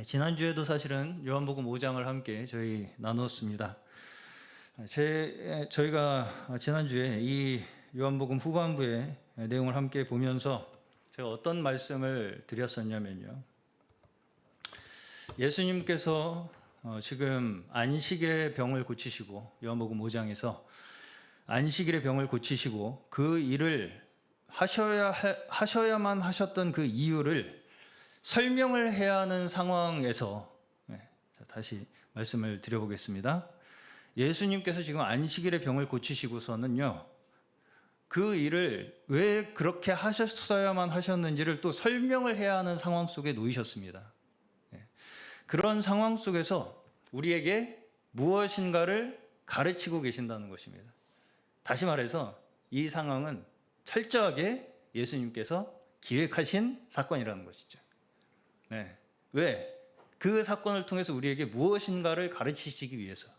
지난주에도 사실은 요한복음 5장을 함께 저희 나누었습니다. 저희가 지난주에 이 요한복음 후반부의 내용을 함께 보면서 제가 어떤 말씀을 드렸었냐면요. 예수님께서 지금 안식일의 병을 고치시고, 요한복음 5장에서 안식일의 병을 고치시고 그 일을 하셔야만 하셨던 그 이유를 설명을 해야 하는 상황에서, 다시 말씀을 드려보겠습니다. 예수님께서 지금 안식일의 병을 고치시고서는요, 그 일을 왜 그렇게 하셨어야만 하셨는지를 또 설명을 해야 하는 상황 속에 놓이셨습니다. 그런 상황 속에서 우리에게 무엇인가를 가르치고 계신다는 것입니다. 다시 말해서 이 상황은 철저하게 예수님께서 기획하신 사건이라는 것이죠. 왜? 그 사건을 통해서 우리에게 무엇인가를 가르치시기 위해서.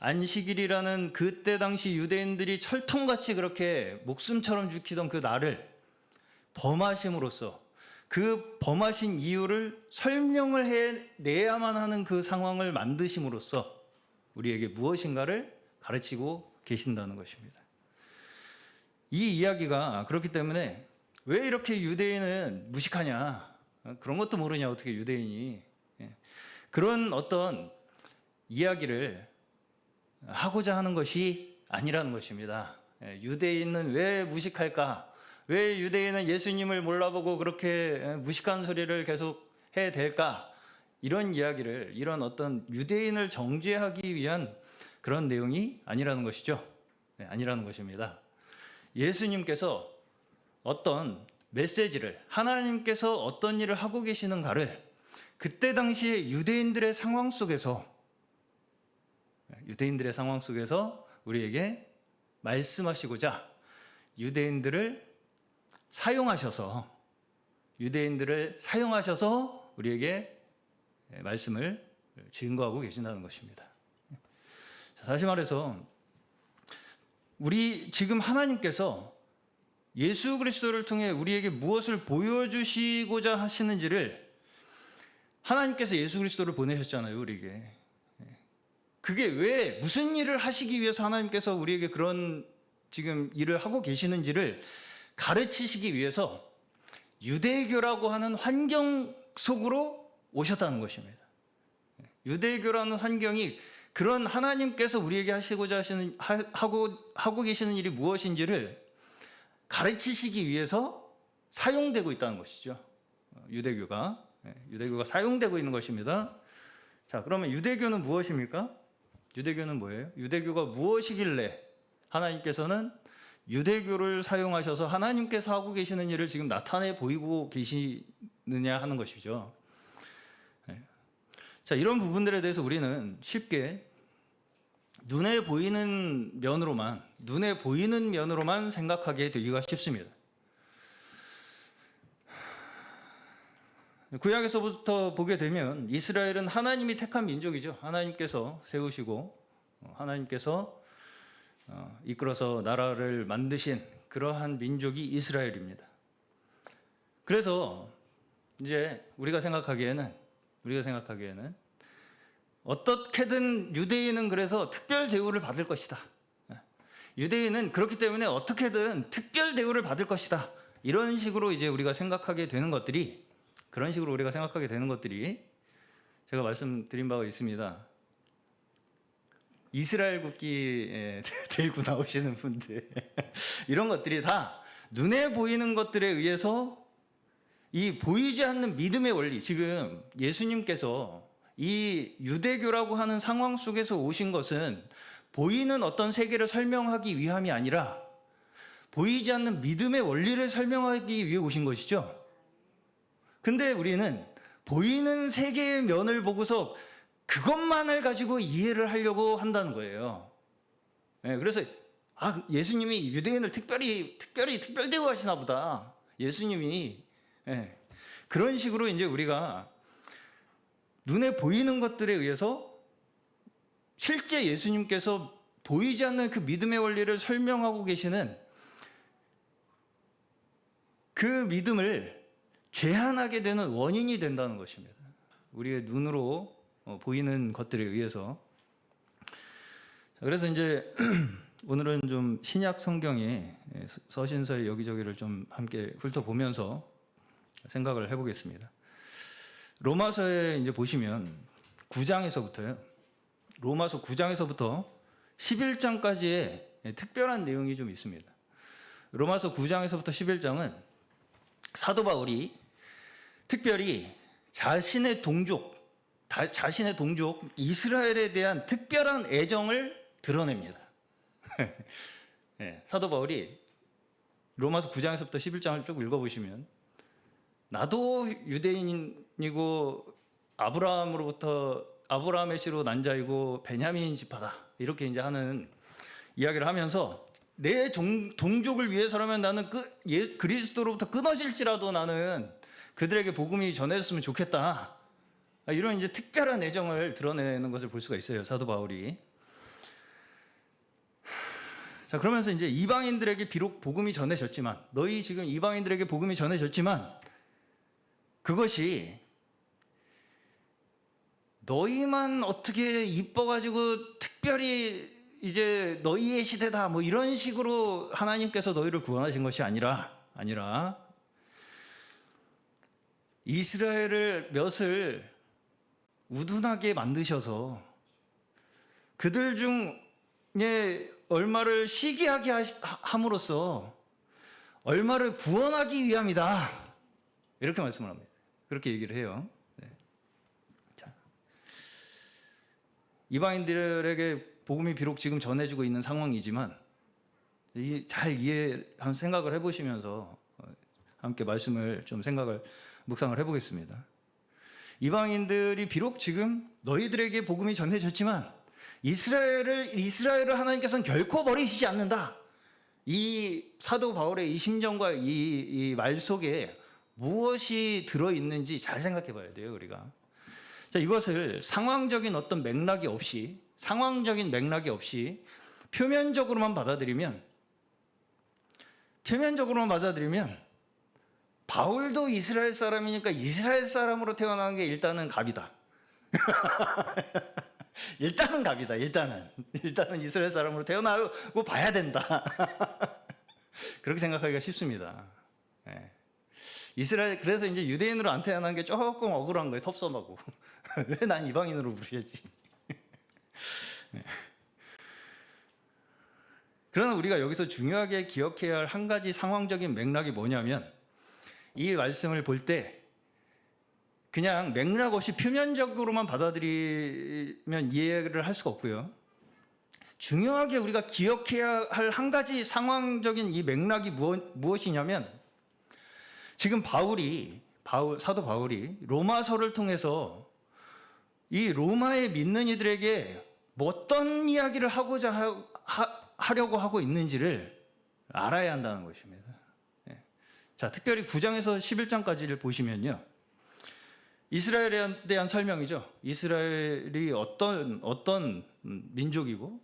안식일이라는 그때 당시 유대인들이 철통같이 그렇게 목숨처럼 지키던 그 날을 범하심으로써 그 범하신 이유를 설명을 해내야만 하는 그 상황을 만드심으로써 우리에게 무엇인가를 가르치고 계신다는 것입니다. 이 이야기가 그렇기 때문에 왜 이렇게 유대인은 무식하냐, 그런 것도 모르냐, 어떻게 유대인이, 그런 어떤 이야기를 하고자 하는 것이 아니라는 것입니다. 유대인은 왜 무식할까? 왜 유대인은 예수님을 몰라보고 그렇게 무식한 소리를 계속 해야 될까? 이런 이야기를, 이런 어떤 유대인을 정죄하기 위한 그런 내용이 아니라는 것이죠. 아니라는 것입니다. 예수님께서 어떤 메시지를, 하나님께서 어떤 일을 하고 계시는가를 그때 당시에 유대인들의 상황 속에서 우리에게 말씀하시고자 유대인들을 사용하셔서 우리에게 말씀을 증거하고 계신다는 것입니다. 다시 말해서 우리 지금 하나님께서 예수 그리스도를 통해 우리에게 무엇을 보여주시고자 하시는지를, 하나님께서 예수 그리스도를 보내셨잖아요, 우리에게. 그게 왜, 무슨 일을 하시기 위해서 하나님께서 우리에게 그런 지금 일을 하고 계시는지를 가르치시기 위해서 유대교라고 하는 환경 속으로 오셨다는 것입니다. 유대교라는 환경이 그런 하나님께서 우리에게 하고 계시는 일이 무엇인지를 가르치시기 위해서 사용되고 있다는 것이죠. 유대교가 사용되고 있는 것입니다. 자, 그러면 유대교는 무엇입니까? 유대교는 뭐예요? 유대교가 무엇이길래 하나님께서는 유대교를 사용하셔서 하나님께서 하고 계시는 일을 지금 나타내 보이고 계시느냐 하는 것이죠. 자, 이런 부분들에 대해서 우리는 쉽게 눈에 보이는 면으로만 생각하게 되기가 쉽습니다. 구약에서부터 보게 되면 이스라엘은 하나님이 택한 민족이죠. 하나님께서 세우시고 하나님께서 이끌어서 나라를 만드신 그러한 민족이 이스라엘입니다. 그래서 이제 우리가 생각하기에는 어떻게든 유대인은 그래서 특별 대우를 받을 것이다. 유대인은 그렇기 때문에 어떻게든 특별 대우를 받을 것이다. 이런 식으로 이제 우리가 생각하게 되는 것들이, 제가 말씀드린 바가 있습니다. 이스라엘 국기 들고 나오시는 분들 이런 것들이 다 눈에 보이는 것들에 의해서 이 보이지 않는 믿음의 원리, 지금 예수님께서 이 유대교라고 하는 상황 속에서 오신 것은 보이는 어떤 세계를 설명하기 위함이 아니라 보이지 않는 믿음의 원리를 설명하기 위해 오신 것이죠. 근데 우리는 보이는 세계의 면을 보고서 그것만을 가지고 이해를 하려고 한다는 거예요. 그래서 예수님이 유대인을 특별 대우하시나 보다. 예수님이 그런 식으로 이제 우리가 눈에 보이는 것들에 의해서 실제 예수님께서 보이지 않는 그 믿음의 원리를 설명하고 계시는 그 믿음을 제한하게 되는 원인이 된다는 것입니다. 우리의 눈으로 보이는 것들에 의해서. 그래서 이제 오늘은 좀 신약 성경의 서신서의 여기저기를 좀 함께 훑어보면서 생각을 해보겠습니다. 로마서에 이제 보시면 9장에서부터요. 로마서 9장에서부터 11장까지의 특별한 내용이 좀 있습니다. 로마서 9장에서부터 11장은 사도 바울이 특별히 자신의 동족 이스라엘에 대한 특별한 애정을 드러냅니다. 네, 사도 바울이 로마서 9장에서부터 11장을 쭉 읽어보시면 나도 유대인이고 아브라함의 씨로 난 자이고 베냐민 지파다 이렇게 이제 하는 이야기를 하면서 내 동족을 위해서라면 나는 그리스도로부터 끊어질지라도 나는 그들에게 복음이 전해졌으면 좋겠다. 이런 이제 특별한 애정을 드러내는 것을 볼 수가 있어요, 사도 바울이. 자, 그러면서 이제 이방인들에게 비록 복음이 전해졌지만, 너희 지금 이방인들에게 복음이 전해졌지만, 그것이 너희만 어떻게 이뻐가지고 특별히 이제 너희의 시대다 뭐 이런 식으로 하나님께서 너희를 구원하신 것이 아니라 이스라엘을 몇을 우둔하게 만드셔서 그들 중에 얼마를 시기하게 함으로써 얼마를 구원하기 위함이다 이렇게 말씀을 합니다. 그렇게 얘기를 해요. 네. 자, 이방인들에게 복음이 비록 지금 전해지고 있는 상황이지만 잘 한번 생각을 해보시면서 함께 말씀을 좀 묵상을 해보겠습니다. 이방인들이 비록 지금 너희들에게 복음이 전해졌지만 이스라엘을 하나님께서는 결코 버리시지 않는다. 이 사도 바울의 이 심정과 이 말 속에 무엇이 들어있는지 잘 생각해 봐야 돼요, 우리가. 자, 이것을 상황적인 맥락이 없이 표면적으로만 받아들이면 바울도 이스라엘 사람이니까 이스라엘 사람으로 태어나는 게 일단은 갑이다. 일단은 이스라엘 사람으로 태어나고 봐야 된다. 그렇게 생각하기가 쉽습니다. 네. 그래서 이제 유대인으로 안 태어난 게 조금 억울한 거예요. 섭섭하고. 왜 난 이방인으로 부르지? 네. 그러나 우리가 여기서 중요하게 기억해야 할 한 가지 상황적인 맥락이 뭐냐면 이 말씀을 볼 때 그냥 맥락 없이 표면적으로만 받아들이면 이해를 할 수가 없고요. 중요하게 우리가 기억해야 할 한 가지 상황적인 이 맥락이 무엇이냐면 지금 사도 바울이 로마서를 통해서 이 로마에 믿는 이들에게 어떤 이야기를 하려고 하고 있는지를 알아야 한다는 것입니다. 자, 특별히 9장에서 11장까지를 보시면요. 이스라엘에 대한 설명이죠. 이스라엘이 어떤 민족이고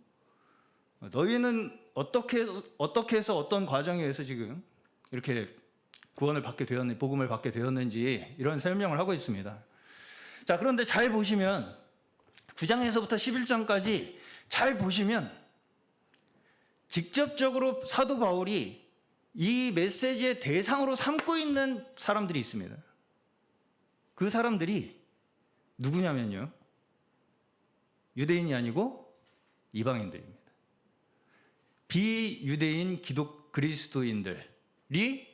너희는 어떻게 해서 어떤 과정에 의해서 지금 이렇게 복음을 받게 되었는지 이런 설명을 하고 있습니다. 자, 그런데 잘 보시면 9장에서부터 11장까지 잘 보시면 직접적으로 사도 바울이 이 메시지의 대상으로 삼고 있는 사람들이 있습니다. 그 사람들이 누구냐면요. 유대인이 아니고 이방인들입니다. 비유대인 그리스도인들이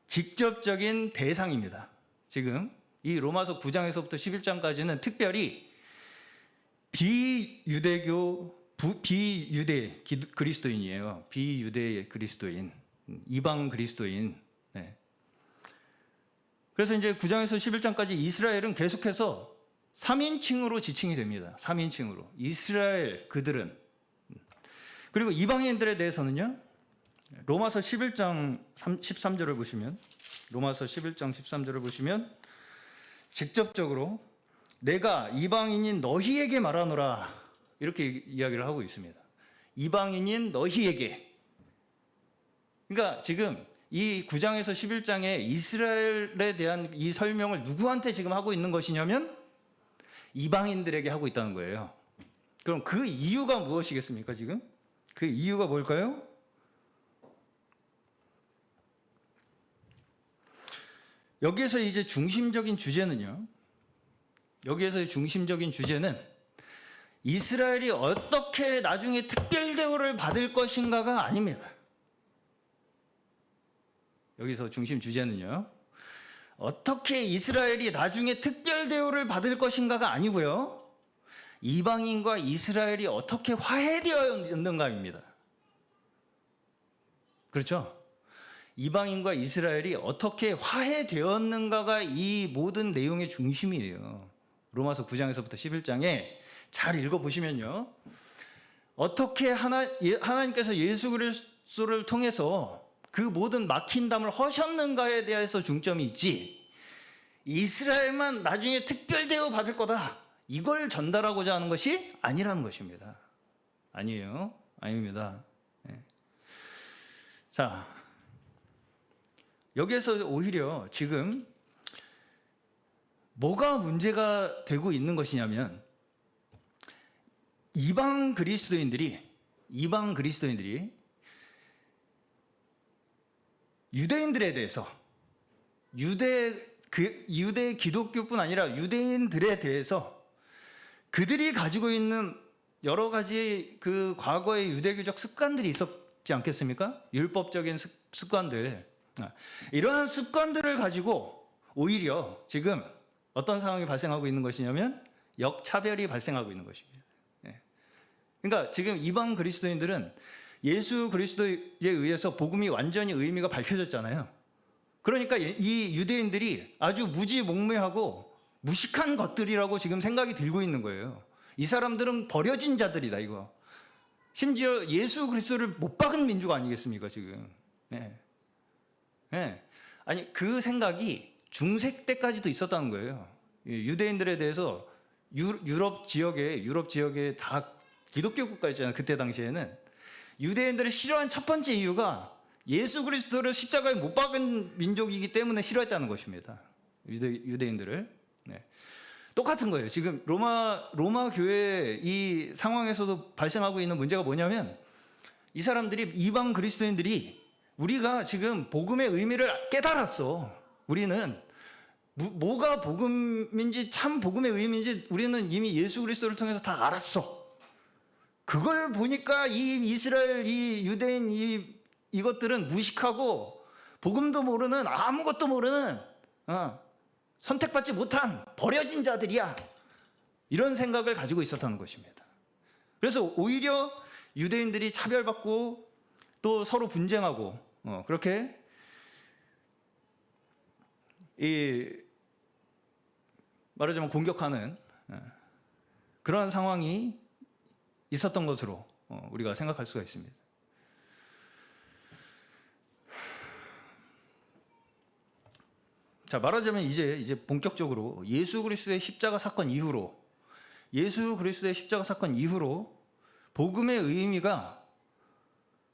직접적인 대상입니다. 지금 이 로마서 9장에서부터 11장까지는 특별히 비유대 그리스도인이에요. 비유대 그리스도인, 이방 그리스도인. 네. 그래서 이제 9장에서 11장까지 이스라엘은 계속해서 3인칭으로 지칭이 됩니다. 3인칭으로. 이스라엘 그들은. 그리고 이방인들에 대해서는요. 로마서 11장 13절을 보시면 로마서 11장 13절을 보시면 직접적으로 내가 이방인인 너희에게 말하노라 이렇게 이야기를 하고 있습니다. 이방인인 너희에게. 그러니까 지금 이 9장에서 11장에 이스라엘에 대한 이 설명을 누구한테 지금 하고 있는 것이냐면 이방인들에게 하고 있다는 거예요. 그럼 그 이유가 무엇이겠습니까? 지금 그 이유가 뭘까요? 여기에서 이제 중심적인 주제는요. 여기에서의 중심적인 주제는 이스라엘이 어떻게 나중에 특별 대우를 받을 것인가가 아닙니다. 여기서 중심 주제는요. 어떻게 이스라엘이 나중에 특별 대우를 받을 것인가가 아니고요. 이방인과 이스라엘이 어떻게 화해되어 있는가입니다. 그렇죠? 이방인과 이스라엘이 어떻게 화해되었는가가 이 모든 내용의 중심이에요. 로마서 9장에서부터 11장에 잘 읽어보시면요. 어떻게 하나님께서 예수 그리스도를 통해서 그 모든 막힌 담을 허셨는가에 대해서 중점이 있지, 이스라엘만 나중에 특별 대우 받을 거다, 이걸 전달하고자 하는 것이 아니라는 것입니다. 아니에요. 아닙니다. 네. 자, 여기에서 오히려 지금 뭐가 문제가 되고 있는 것이냐면 이방 그리스도인들이 유대인들에 대해서 유대 기독교뿐 아니라 유대인들에 대해서 그들이 가지고 있는 여러 가지 그 과거의 유대교적 습관들이 있었지 않겠습니까? 율법적인 습관들. 이러한 습관들을 가지고 오히려 지금 어떤 상황이 발생하고 있는 것이냐면 역차별이 발생하고 있는 것입니다. 그러니까 지금 이방 그리스도인들은 예수 그리스도에 의해서 복음이 완전히 의미가 밝혀졌잖아요. 그러니까 이 유대인들이 아주 무지몽매하고 무식한 것들이라고 지금 생각이 들고 있는 거예요. 이 사람들은 버려진 자들이다, 이거. 심지어 예수 그리스도를 못 박은 민족 아니겠습니까, 지금. 네. 네. 아니, 그 생각이 중세 때까지도 있었다는 거예요. 유대인들에 대해서 유럽 지역에 다 기독교 국가였잖아요. 그때 당시에는. 유대인들을 싫어한 첫 번째 이유가 예수 그리스도를 십자가에 못 박은 민족이기 때문에 싫어했다는 것입니다. 유대인들을. 네. 똑같은 거예요. 지금 로마 교회 이 상황에서도 발생하고 있는 문제가 뭐냐면 이 사람들이, 이방 그리스도인들이, 우리가 지금 복음의 의미를 깨달았어. 우리는 뭐가 복음인지, 참 복음의 의미인지 우리는 이미 예수 그리스도를 통해서 다 알았어. 그걸 보니까 이 이스라엘, 이 유대인, 이것들은 무식하고 복음도 모르는, 아무것도 모르는, 선택받지 못한 버려진 자들이야. 이런 생각을 가지고 있었다는 것입니다. 그래서 오히려 유대인들이 차별받고 또 서로 분쟁하고 그렇게 말하자면 공격하는 그러한 상황이 있었던 것으로 우리가 생각할 수가 있습니다. 자, 말하자면 이제 본격적으로 예수 그리스도의 십자가 사건 이후로 복음의 의미가,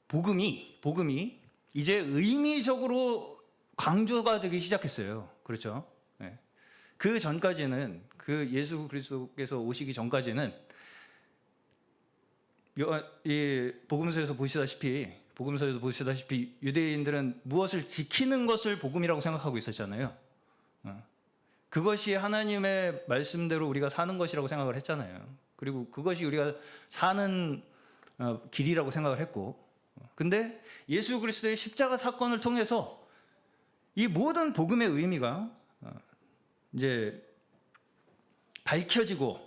복음이 이제 의미적으로 강조가 되기 시작했어요. 그렇죠? 네. 그 전까지는, 그 예수 그리스도께서 오시기 전까지는 이 복음서에서 보시다시피 유대인들은 무엇을 지키는 것을 복음이라고 생각하고 있었잖아요. 그것이 하나님의 말씀대로 우리가 사는 것이라고 생각을 했잖아요. 그리고 그것이 우리가 사는 길이라고 생각을 했고, 근데 예수 그리스도의 십자가 사건을 통해서 이 모든 복음의 의미가 이제 밝혀지고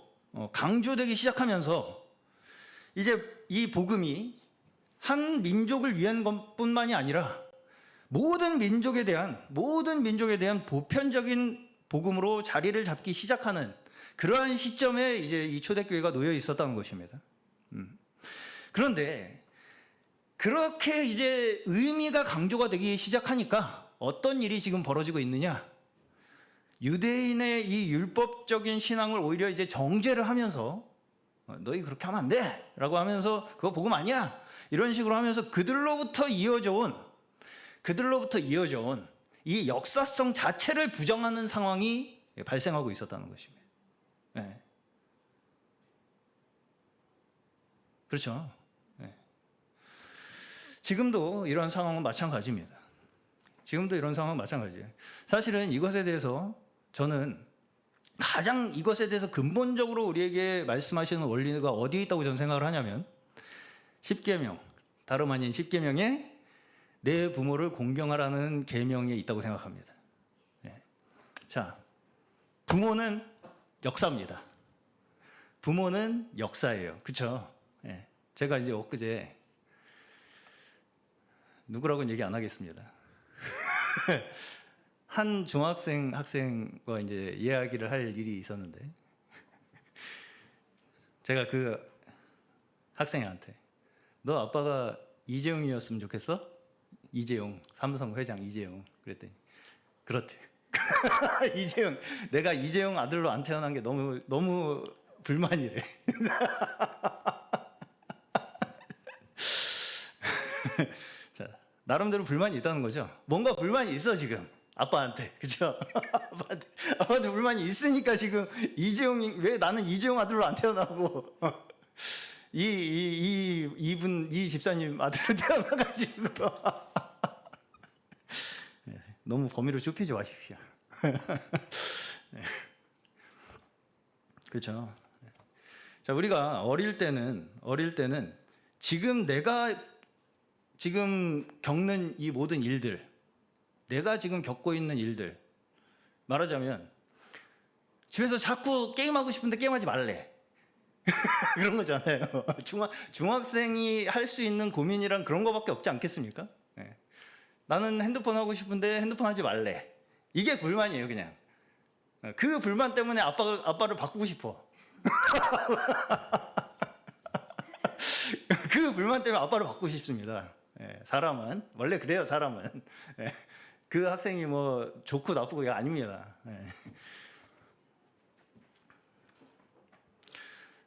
강조되기 시작하면서 이제 이 복음이 한 민족을 위한 것뿐만이 아니라 모든 민족에 대한 보편적인 복음으로 자리를 잡기 시작하는 그러한 시점에 이제 이 초대교회가 놓여 있었다는 것입니다. 그런데 그렇게 이제 의미가 강조가 되기 시작하니까 어떤 일이 지금 벌어지고 있느냐? 유대인의 이 율법적인 신앙을 오히려 이제 정죄를 하면서 너희 그렇게 하면 안 돼! 라고 하면서 그거 복음 아니야! 이런 식으로 하면서 그들로부터 이어져 온 그들로부터 이어져 온 이 역사성 자체를 부정하는 상황이 발생하고 있었다는 것입니다. 네. 그렇죠. 네. 지금도 이런 상황은 마찬가지입니다. 지금도 이런 상황은 마찬가지예요. 사실은 이것에 대해서 저는 가장 이것에 대해서 근본적으로 우리에게 말씀하시는 원리가 어디에 있다고 저는 생각을 하냐면 10계명, 다름 아닌 10계명에 내 부모를 공경하라는 계명에 있다고 생각합니다. 네. 자, 부모는 역사입니다. 부모는 역사예요. 그렇죠? 네. 제가 이제 엊그제 누구라고는 얘기 안 하겠습니다. 한 학생과 이제 이야기를 할 일이 있었는데 제가 그 학생한테 너 아빠가 이재용이었으면 좋겠어? 이재용, 삼성 회장 이재용. 그랬더니 그렇대. 이재용, 내가 이재용 아들로 안 태어난 게 너무 불만이래. 자, 나름대로 불만이 있다는 거죠. 뭔가 불만이 있어 지금 아빠한테, 그렇죠? 아빠한테 불만이 있으니까 지금 이재용이 왜 나는 이재용 아들로 안 태어나고 이 집사님 아들로 태어나가지고 너무 범위로 좁히지 마십시오. 네. 그렇죠. 자, 우리가 어릴 때는 지금 내가 지금 겪는 이 모든 일들, 내가 지금 겪고 있는 일들, 말하자면 집에서 자꾸 게임하고 싶은데 게임하지 말래. 그런 거잖아요. 중학생이 할 수 있는 고민이란 그런 거밖에 없지 않겠습니까? 네. 나는 핸드폰 하고 싶은데 핸드폰 하지 말래. 이게 불만이에요, 그냥. 그 불만 때문에 아빠를 바꾸고 싶어. 그 불만 때문에 아빠를 바꾸고 싶습니다. 예, 사람은 원래 그래요. 사람은 예, 그 학생이 뭐 좋고 나쁘고 이거 아닙니다. 예.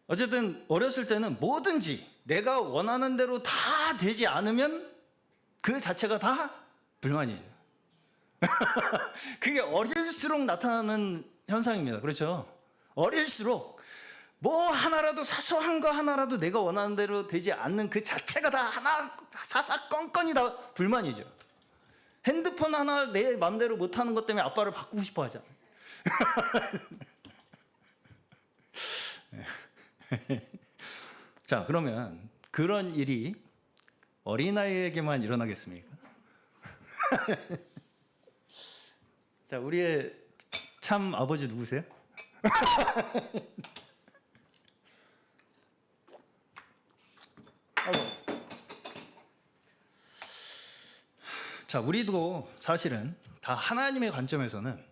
어쨌든 어렸을 때는 뭐든지 내가 원하는 대로 다 되지 않으면 그 자체가 다 불만이죠. 그게 어릴수록 나타나는 현상입니다. 그렇죠? 어릴수록 뭐 하나라도 사소한 거 하나라도 내가 원하는 대로 되지 않는 그 자체가 다 하나 사사건건이 다 불만이죠. 핸드폰 하나 내 마음대로 못하는 것 때문에 아빠를 바꾸고 싶어 하잖아. 자, 그러면 그런 일이 어린아이에게만 일어나겠습니까? 자, 우리의 참 아버지 누구세요? 자, 우리도 사실은 다 하나님의 관점에서는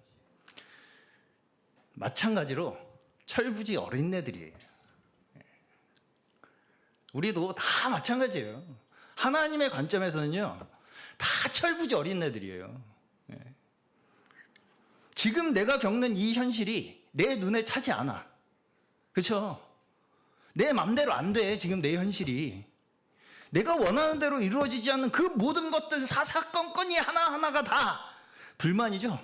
마찬가지로 철부지 어린애들이에요. 우리도 다 마찬가지예요. 하나님의 관점에서는요, 다 철부지 어린애들이에요. 지금 내가 겪는 이 현실이 내 눈에 차지 않아. 그렇죠? 내 맘대로 안 돼, 지금 내 현실이. 내가 원하는 대로 이루어지지 않는 그 모든 것들 사사건건이 하나하나가 다 불만이죠.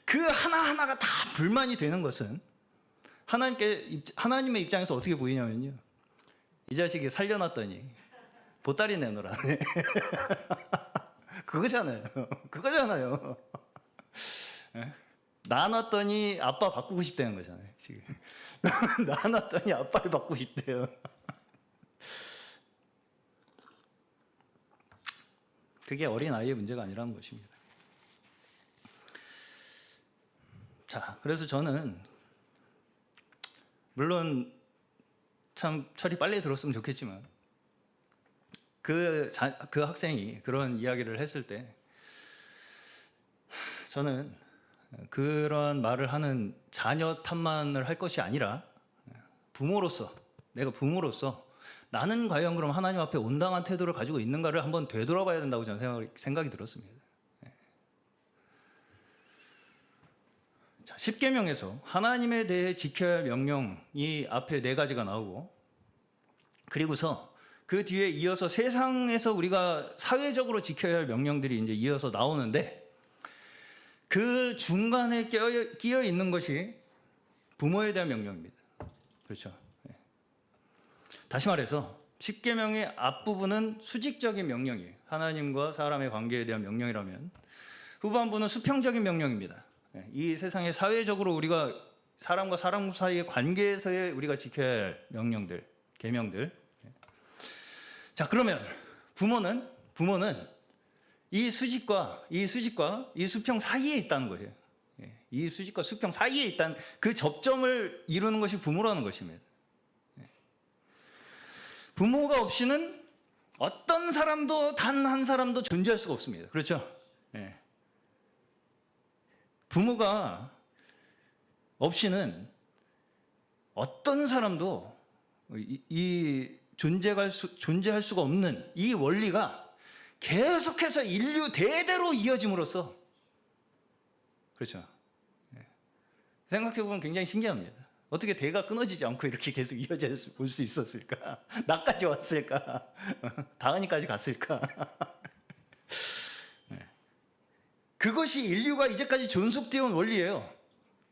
그 하나하나가 다 불만이 되는 것은 하나님의 입장에서 어떻게 보이냐면요, 이 자식이 살려놨더니 보따리 내놓으라네. 그거잖아요. 낳아놨더니 아빠 바꾸고 싶다는 거잖아요. 지금 낳아놨더니 아빠를 바꾸고 싶대요. 그게 어린아이의 문제가 아니라는 것입니다. 자, 그래서 저는 물론 참 철이 빨리 들었으면 좋겠지만 그 학생이 그런 이야기를 했을 때 저는 그런 말을 하는 자녀 탓만을 할 것이 아니라 내가 부모로서 나는 과연 그럼 하나님 앞에 온당한 태도를 가지고 있는가를 한번 되돌아봐야 된다고 저는 생각이 들었습니다. 자, 10계명에서 하나님에 대해 지켜야 할 명령이 앞에 4가지가 나오고, 그리고서 그 뒤에 이어서 세상에서 우리가 사회적으로 지켜야 할 명령들이 이제 이어서 나오는데, 그 중간에 끼어 있는 것이 부모에 대한 명령입니다. 그렇죠. 다시 말해서 십계명의 앞부분은 수직적인 명령이에요. 하나님과 사람의 관계에 대한 명령이라면, 후반부는 수평적인 명령입니다. 이 세상에 사회적으로 우리가 사람과 사람 사이의 관계에서의 우리가 지켜야 할 명령들, 계명들. 자, 그러면 부모는 이 수직과 이 수평 사이에 있다는 거예요. 이 수직과 수평 사이에 있다는 그 접점을 이루는 것이 부모라는 것입니다. 부모가 없이는 어떤 사람도, 단 한 사람도 존재할 수가 없습니다. 그렇죠? 부모가 없이는 어떤 사람도 존재할 수가 없는 이 원리가 계속해서 인류 대대로 이어짐으로써, 그렇죠. 생각해보면 굉장히 신기합니다. 어떻게 대가 끊어지지 않고 이렇게 계속 이어져 올 수 있었을까? 나까지 왔을까? 다은이까지 갔을까? 그것이 인류가 이제까지 존속되어 온 원리예요.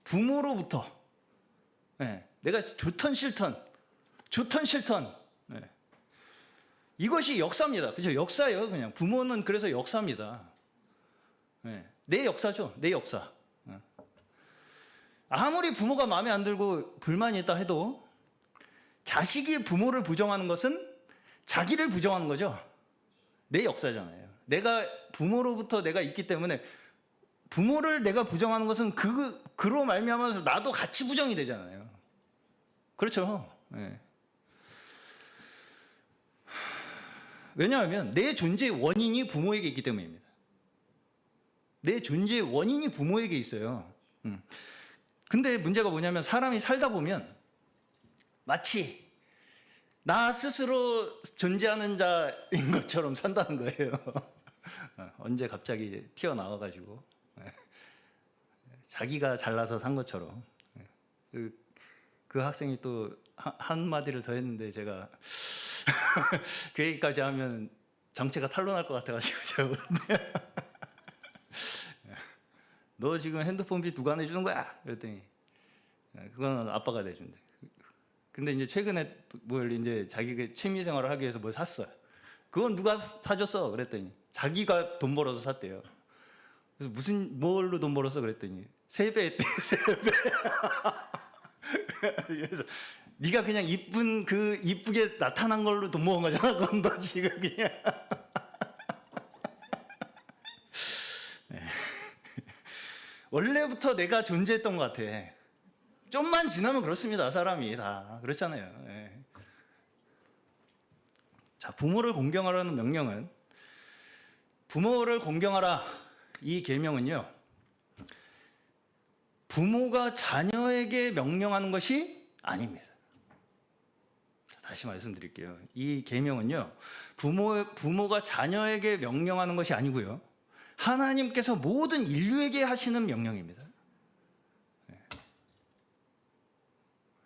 부모로부터. 내가 좋던 싫던. 이것이 역사입니다. 그죠? 역사예요, 그냥. 부모는 그래서 역사입니다. 내 역사죠, 내 역사. 아무리 부모가 마음에 안 들고 불만이 있다 해도 자식이 부모를 부정하는 것은 자기를 부정하는 거죠. 내 역사잖아요. 내가 부모로부터 내가 있기 때문에 부모를 내가 부정하는 것은 그로 말미암아서 나도 같이 부정이 되잖아요. 그렇죠. 왜냐하면 내 존재의 원인이 부모에게 있기 때문입니다. 내 존재의 원인이 부모에게 있어요. 근데 문제가 뭐냐면, 사람이 살다 보면 마치 나 스스로 존재하는 자인 것처럼 산다는 거예요. 언제 갑자기 튀어나와가지고 자기가 잘나서 산 것처럼. 그 학생이 또 한마디를 더 했는데, 제가 그 얘기까지 하면 정체가 탄로날 것 같아가지고 제가 너 지금 핸드폰비 누가 내주는 거야? 그랬더니 그건 아빠가 내준대. 근데 이제 최근에 뭘 이제 자기가 취미 생활을 하기 위해서 뭘 샀어요. 그건 누가 사줬어? 그랬더니 자기가 돈 벌어서 샀대요. 그래서 뭘로 돈 벌었어? 그랬더니 3배 했대. 3배. 그래서 네가 그냥 이쁘게 나타난 걸로 돈 모은 거잖아. 그건 너 지금 그냥. 원래부터 내가 존재했던 것 같아. 좀만 지나면 그렇습니다. 사람이 다 그렇잖아요. 자, 부모를 공경하라는 명령은, 부모를 공경하라, 이 계명은요, 부모가 자녀에게 명령하는 것이 아닙니다. 다시 말씀드릴게요. 이 계명은요, 부모가 자녀에게 명령하는 것이 아니고요, 하나님께서 모든 인류에게 하시는 명령입니다.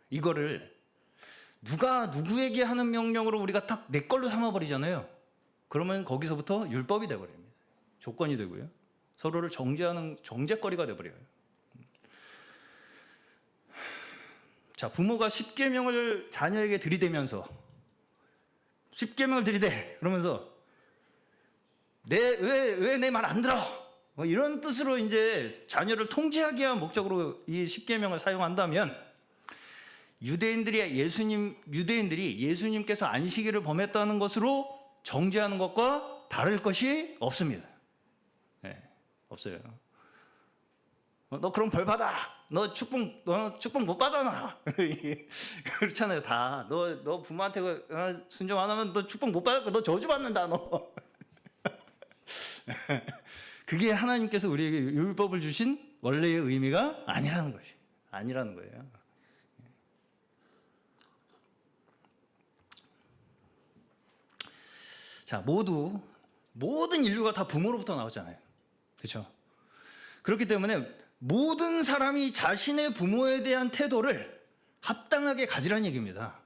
이거를 누가 누구에게 하는 명령으로 우리가 딱 내 걸로 삼아버리잖아요. 그러면 거기서부터 율법이 돼버립니다. 조건이 되고요, 서로를 정죄하는 정죄거리가 돼버려요. 자, 부모가 십계명을 자녀에게 들이대면서, 십계명을 들이대 그러면서 왜 내 말 안 들어? 뭐 이런 뜻으로 이제 자녀를 통제하기 위한 목적으로 이 십계명을 사용한다면, 유대인들이 예수님께서 안식일을 범했다는 것으로 정죄하는 것과 다를 것이 없습니다. 없어요. 너 그럼 벌 받아. 너 축복 못 받아 나. 그렇잖아요. 다. 너 부모한테 순종 안 하면 너 축복 못 받을 거. 너 저주 받는다 너. 그게 하나님께서 우리에게 율법을 주신 원래의 의미가 아니라는 거예요. 자, 모든 인류가 다 부모로부터 나왔잖아요. 그렇죠? 그렇기 때문에 모든 사람이 자신의 부모에 대한 태도를 합당하게 가지라는 얘기입니다.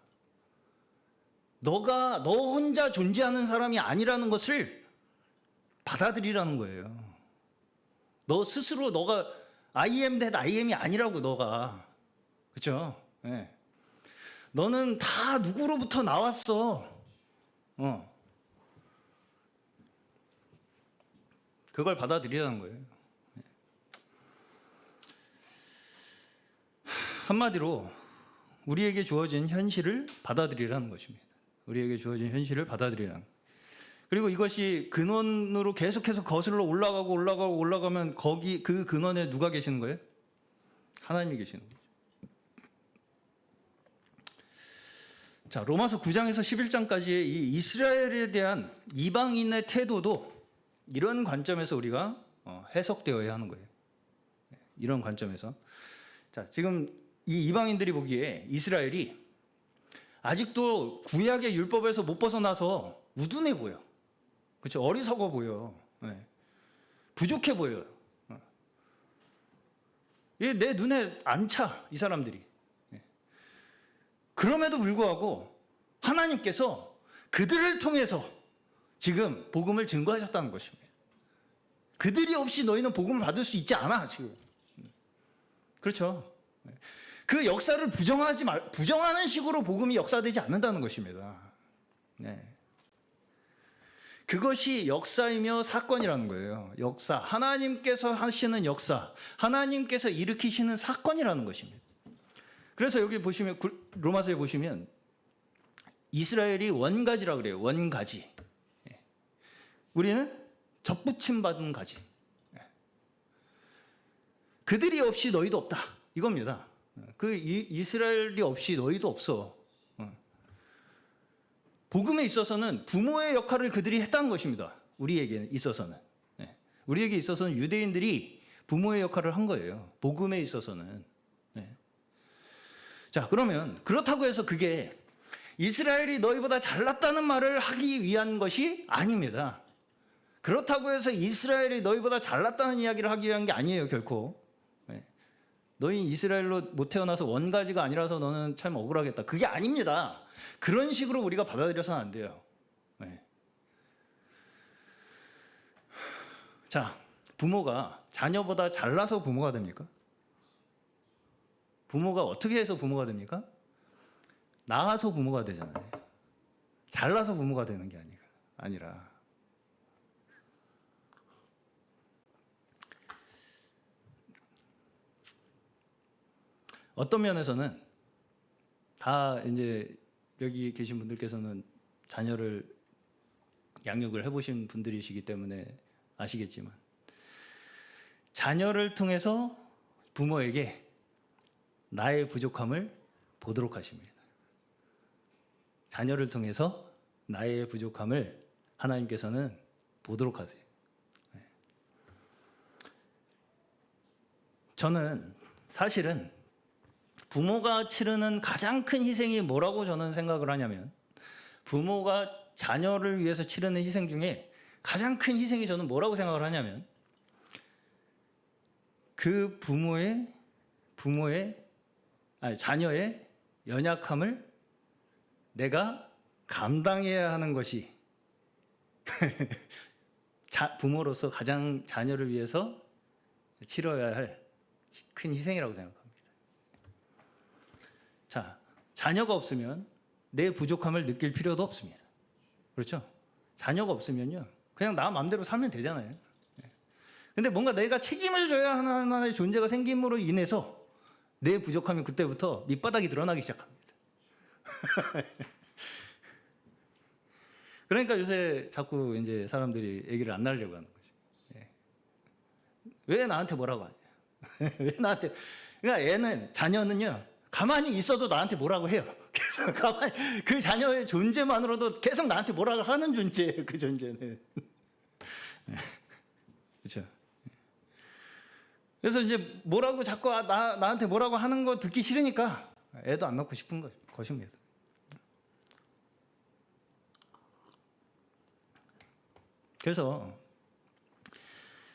너 혼자 존재하는 사람이 아니라는 것을 받아들이라는 거예요. 너 스스로 너가 I am that I am이 아니라고 너가. 그렇죠? 네. 너는 다 누구로부터 나왔어. 그걸 받아들이라는 거예요. 한마디로 우리에게 주어진 현실을 받아들이라는 것입니다. 우리에게 주어진 현실을 받아들이라는 것. 그리고 이것이 근원으로 계속해서 거슬러 올라가면 거기 그 근원에 누가 계시는 거예요? 하나님이 계시는 거예요. 자, 로마서 9장에서 11장까지의 이 이스라엘에 대한 이방인의 태도도 이런 관점에서 우리가 해석되어야 하는 거예요. 이런 관점에서. 자, 지금 이 이방인들이 보기에 이스라엘이 아직도 구약의 율법에서 못 벗어나서 우둔해 보여. 그렇죠? 어리석어 보여. 네. 부족해 보여요. 내 눈에 안 차, 이 사람들이. 그럼에도 불구하고 하나님께서 그들을 통해서 지금 복음을 증거하셨다는 것입니다. 그들이 없이 너희는 복음을 받을 수 있지 않아, 지금. 그렇죠? 그 역사를 부정하는 식으로 복음이 역사되지 않는다는 것입니다. 네. 그것이 역사이며 사건이라는 거예요. 역사. 하나님께서 하시는 역사. 하나님께서 일으키시는 사건이라는 것입니다. 그래서 여기 보시면 로마서에 보시면 이스라엘이 원가지라고 그래요. 원가지. 우리는 접붙임 받은 가지. 그들이 없이 너희도 없다. 이겁니다. 그 이스라엘이 없이 너희도 없어. 복음에 있어서는 부모의 역할을 그들이 했다는 것입니다. 우리에게 있어서는. 우리에게 있어서는 유대인들이 부모의 역할을 한 거예요. 복음에 있어서는. 자, 그러면 그렇다고 해서 그게 이스라엘이 너희보다 잘났다는 말을 하기 위한 것이 아닙니다. 그렇다고 해서 이스라엘이 너희보다 잘났다는 이야기를 하기 위한 게 아니에요, 결코. 너희 이스라엘로 못 태어나서 원가지가 아니라서 너는 참 억울하겠다. 그게 아닙니다. 그런 식으로 우리가 받아들여서는 안 돼요. 자, 부모가 자녀보다 잘나서 부모가 됩니까? 부모가 어떻게 해서 부모가 됩니까? 나아서 부모가 되잖아요. 잘나서 부모가 되는 게 아니라. 어떤 면에서는 다 이제 여기 계신 분들께서는 자녀를 양육을 해보신 분들이시기 때문에 아시겠지만 자녀를 통해서 부모에게 나의 부족함을 보도록 하십니다. 자녀를 통해서 나의 부족함을 하나님께서는 보도록 하세요. 저는 사실은 부모가 치르는 가장 큰 희생이 뭐라고 저는 생각을 하냐면 부모가 자녀를 위해서 치르는 희생 중에 가장 큰 희생이 저는 뭐라고 생각을 하냐면 그 자녀의 연약함을 내가 감당해야 하는 것이 부모로서 가장 자녀를 위해서 치러야 할 큰 희생이라고 생각합니다. 자, 자녀가 없으면 내 부족함을 느낄 필요도 없습니다. 그렇죠? 자녀가 없으면요, 그냥 나 마음대로 살면 되잖아요. 근데 뭔가 내가 책임을 져야 하는 하나의 존재가 생김으로 인해서 내 부족함이 그때부터 밑바닥이 드러나기 시작합니다. 그러니까 요새 자꾸 이제 사람들이 얘기를 안 하려고 하는 거죠. 왜 나한테 뭐라고 하냐? 왜 나한테? 그러니까 자녀는요, 가만히 있어도 나한테 뭐라고 해요. 계속 가만히 그 자녀의 존재만으로도 계속 나한테 뭐라고 하는 존재예요. 그 존재는. 그렇죠. 그래서 이제 뭐라고 자꾸 나한테 뭐라고 하는 거 듣기 싫으니까 애도 안 낳고 싶은 것입니다. 그래서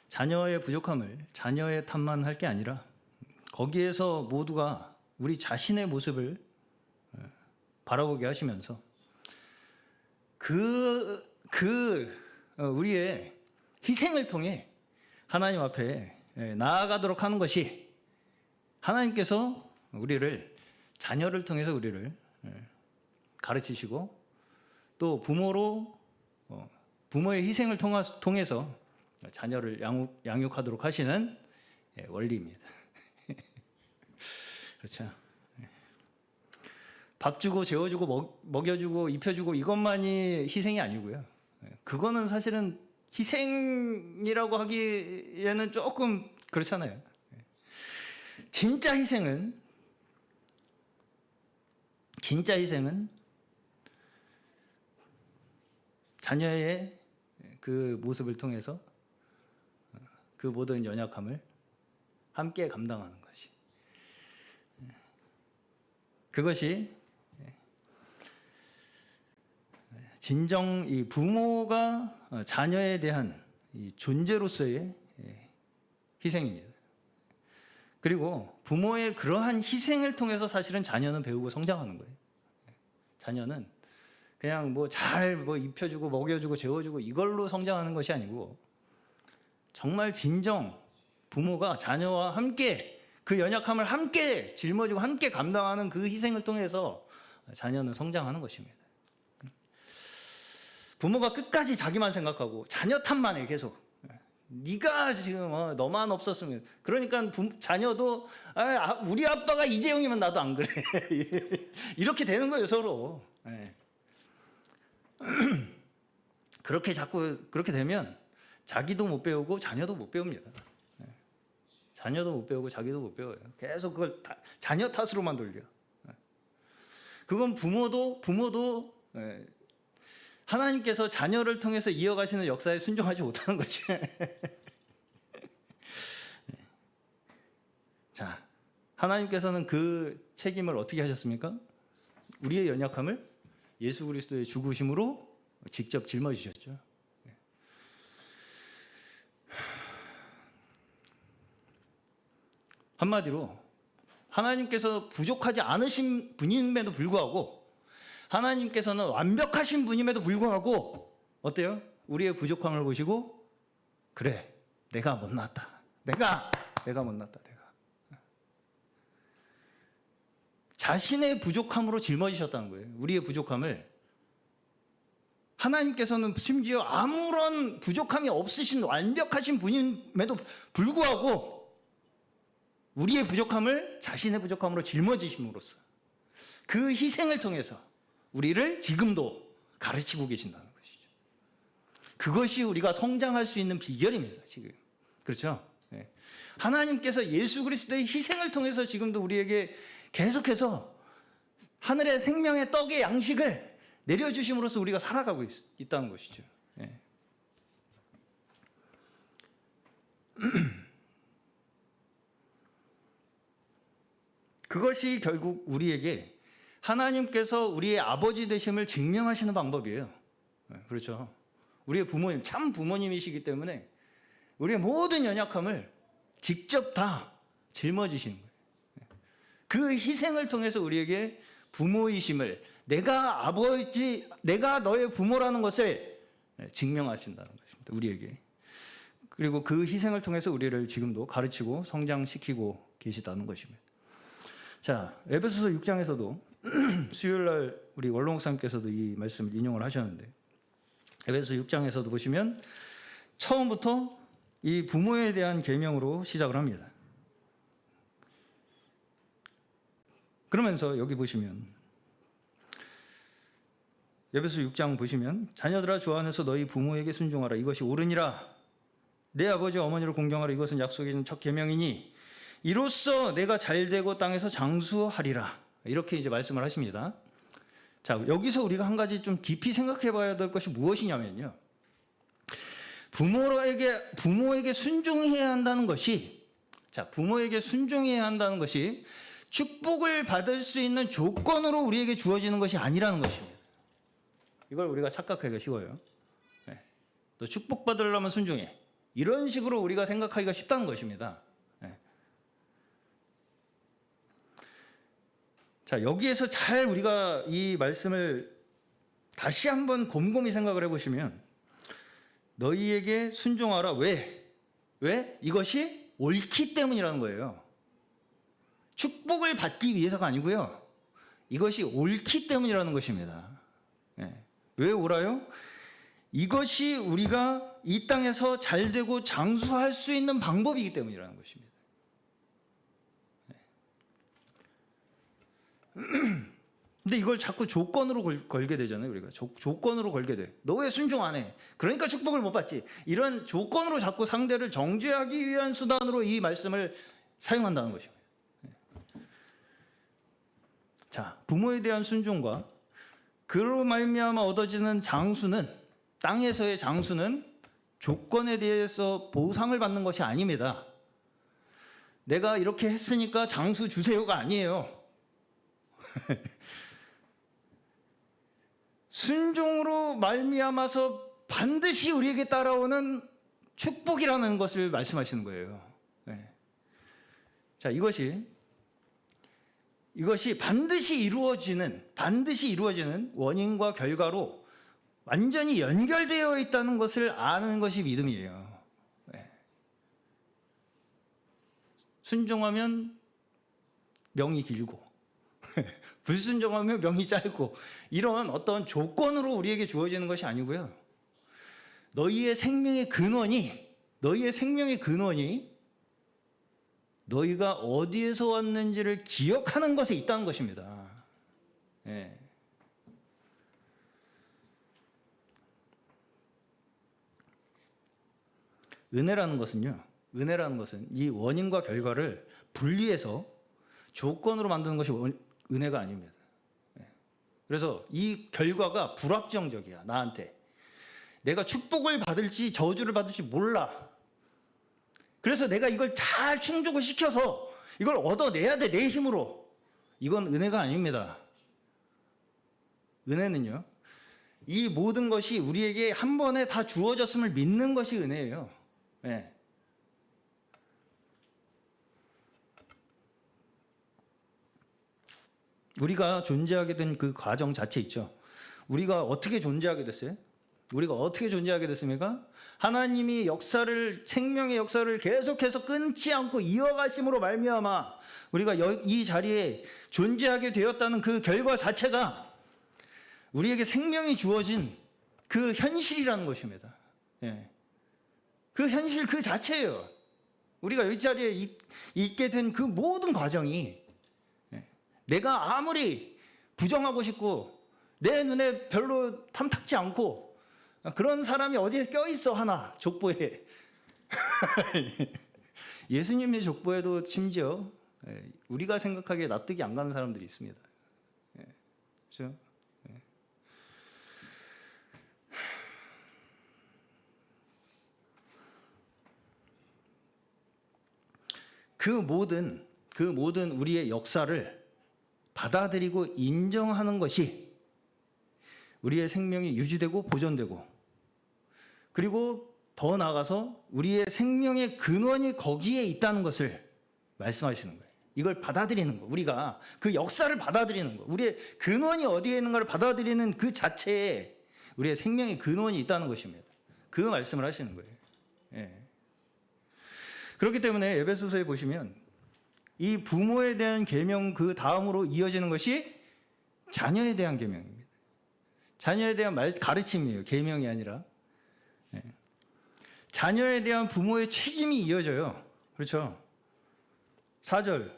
자녀의 부족함을 자녀의 탓만 할 게 아니라 거기에서 모두가 우리 자신의 모습을 바라보게 하시면서 우리의 희생을 통해 하나님 앞에 나아가도록 하는 것이 하나님께서 우리를 자녀를 통해서 우리를 가르치시고 또 부모의 희생을 통해서 자녀를 양육하도록 하시는 원리입니다. 그렇죠. 밥 주고 재워주고 먹여주고 입혀주고 이것만이 희생이 아니고요. 그거는 사실은 희생이라고 하기에는 조금 그렇잖아요. 진짜 희생은 자녀의 그 모습을 통해서 그 모든 연약함을 함께 감당하는 것이, 그것이 진정 이 부모가 자녀에 대한 이 존재로서의 희생입니다. 그리고 부모의 그러한 희생을 통해서 사실은 자녀는 배우고 성장하는 거예요. 자녀는 그냥 잘 입혀주고 먹여주고 재워주고 이걸로 성장하는 것이 아니고 정말 진정 부모가 자녀와 함께 그 연약함을 함께 짊어지고 함께 감당하는 그 희생을 통해서 자녀는 성장하는 것입니다. 부모가 끝까지 자기만 생각하고 자녀 탓만 해 계속. 네가 지금 너만 없었으면, 그러니까 자녀도 우리 아빠가 이재용이면 나도 안 그래 이렇게 되는 거예요 서로. 그렇게 되면 자기도 못 배우고 자녀도 못 배웁니다. 자녀도 못 배우고 자기도 못 배워요. 계속 그걸 자녀 탓으로만 돌려. 그건 부모도 하나님께서 자녀를 통해서 이어가시는 역사에 순종하지 못하는 거지. 자, 하나님께서는 그 책임을 어떻게 하셨습니까? 우리의 연약함을 예수 그리스도의 죽으심으로 직접 짊어지셨죠. 한마디로 하나님께서 부족하지 않으신 분임에도 불구하고, 하나님께서는 완벽하신 분임에도 불구하고 어때요? 우리의 부족함을 보시고, 그래, 내가 못났다. 내가 못났다. 자신의 부족함으로 짊어지셨다는 거예요. 우리의 부족함을. 하나님께서는 심지어 아무런 부족함이 없으신 완벽하신 분임에도 불구하고 우리의 부족함을 자신의 부족함으로 짊어지심으로써 그 희생을 통해서 우리를 지금도 가르치고 계신다는 것이죠. 그것이 우리가 성장할 수 있는 비결입니다. 지금. 그렇죠? 하나님께서 예수 그리스도의 희생을 통해서 지금도 우리에게 계속해서 하늘의 생명의 떡의 양식을 내려주심으로써 우리가 살아가고 있다는 것이죠. 그것이 결국 우리에게 하나님께서 우리의 아버지 되심을 증명하시는 방법이에요. 그렇죠. 우리의 부모님, 참 부모님이시기 때문에 우리의 모든 연약함을 직접 다 짊어지시는 거예요. 그 희생을 통해서 우리에게 부모이심을, 내가 너의 부모라는 것을 증명하신다는 것입니다. 우리에게. 그리고 그 희생을 통해서 우리를 지금도 가르치고 성장시키고 계시다는 것입니다. 자, 에베소서 6장에서도 수요일 날 우리 원로 목사님께서도 이 말씀을 인용을 하셨는데, 에베소서 6장에서도 보시면 처음부터 이 부모에 대한 계명으로 시작을 합니다. 그러면서 여기 보시면 에베소서 6장 보시면, 자녀들아 주 안에서 너희 부모에게 순종하라, 이것이 옳으니라. 내 아버지와 어머니를 공경하라, 이것은 약속이 있는 첫 계명이니 이로써 내가 잘되고 땅에서 장수하리라. 이렇게 이제 말씀을 하십니다. 자, 여기서 우리가 한 가지 좀 깊이 생각해 봐야 될 것이 무엇이냐면요, 부모에게 순종해야 한다는 것이, 부모에게 순종해야 한다는 것이 축복을 받을 수 있는 조건으로 우리에게 주어지는 것이 아니라는 것입니다. 이걸 우리가 착각하기가 쉬워요. 너 축복받으려면 순종해, 이런 식으로 우리가 생각하기가 쉽다는 것입니다. 자, 여기에서 잘 우리가 이 말씀을 다시 한번 곰곰이 생각을 해보시면 너희에게 순종하라. 왜? 이것이 옳기 때문이라는 거예요. 축복을 받기 위해서가 아니고요. 이것이 옳기 때문이라는 것입니다. 왜 옳아요? 이것이 우리가 이 땅에서 잘되고 장수할 수 있는 방법이기 때문이라는 것입니다. 근데 이걸 자꾸 조건으로 걸게 되잖아요. 우리가 조건으로 걸게 돼. 너 왜 순종 안 해? 그러니까 축복을 못 받지. 이런 조건으로 자꾸 상대를 정죄하기 위한 수단으로 이 말씀을 사용한다는 것입니다. 자, 부모에 대한 순종과 그로 말미암아 얻어지는 장수는, 땅에서의 장수는 조건에 대해서 보상을 받는 것이 아닙니다. 내가 이렇게 했으니까 장수 주세요가 아니에요. 순종으로 말미암아서 반드시 우리에게 따라오는 축복이라는 것을 말씀하시는 거예요. 자, 이것이 반드시 이루어지는 원인과 결과로 완전히 연결되어 있다는 것을 아는 것이 믿음이에요. 순종하면 명이 길고 불순종하면 명이 짧고, 이런 어떤 조건으로 우리에게 주어지는 것이 아니고요. 너희의 생명의 근원이 너희가 어디에서 왔는지를 기억하는 것에 있다는 것입니다. 은혜라는 것은 이 원인과 결과를 분리해서 조건으로 만드는 것이 은혜가 아닙니다. 그래서 이 결과가 불확정적이야. 나한테 내가 축복을 받을지 저주를 받을지 몰라. 그래서 내가 이걸 잘 충족을 시켜서 이걸 얻어내야 돼, 내 힘으로. 이건 은혜가 아닙니다. 은혜는요, 이 모든 것이 우리에게 한 번에 다 주어졌음을 믿는 것이 은혜예요. 우리가 존재하게 된 그 과정 자체 있죠. 우리가 어떻게 존재하게 됐어요? 우리가 어떻게 존재하게 됐습니까? 하나님이 생명의 역사를 계속해서 끊지 않고 이어가심으로 말미암아 우리가 이 자리에 존재하게 되었다는 그 결과 자체가 우리에게 생명이 주어진 그 현실이라는 것입니다. 그 현실 그 자체예요. 우리가 이 자리에 있게 된 그 모든 과정이, 내가 아무리 부정하고 싶고 내 눈에 별로 탐탁지 않고 그런 사람이 어디에 껴있어 하나, 족보에. 예수님의 족보에도 심지어 우리가 생각하기에 납득이 안 가는 사람들이 있습니다. 그렇죠? 그 모든 우리의 역사를 받아들이고 인정하는 것이 우리의 생명이 유지되고 보존되고, 그리고 더 나아가서 우리의 생명의 근원이 거기에 있다는 것을 말씀하시는 거예요. 이걸 받아들이는 거, 우리가 그 역사를 받아들이는 거, 우리의 근원이 어디에 있는가를 받아들이는 그 자체에 우리의 생명의 근원이 있다는 것입니다. 그 말씀을 하시는 거예요. 그렇기 때문에 에베소서에 보시면 이 부모에 대한 계명 그 다음으로 이어지는 것이 자녀에 대한 계명입니다. 자녀에 대한 가르침이에요. 계명이 아니라. 자녀에 대한 부모의 책임이 이어져요. 그렇죠? 4절,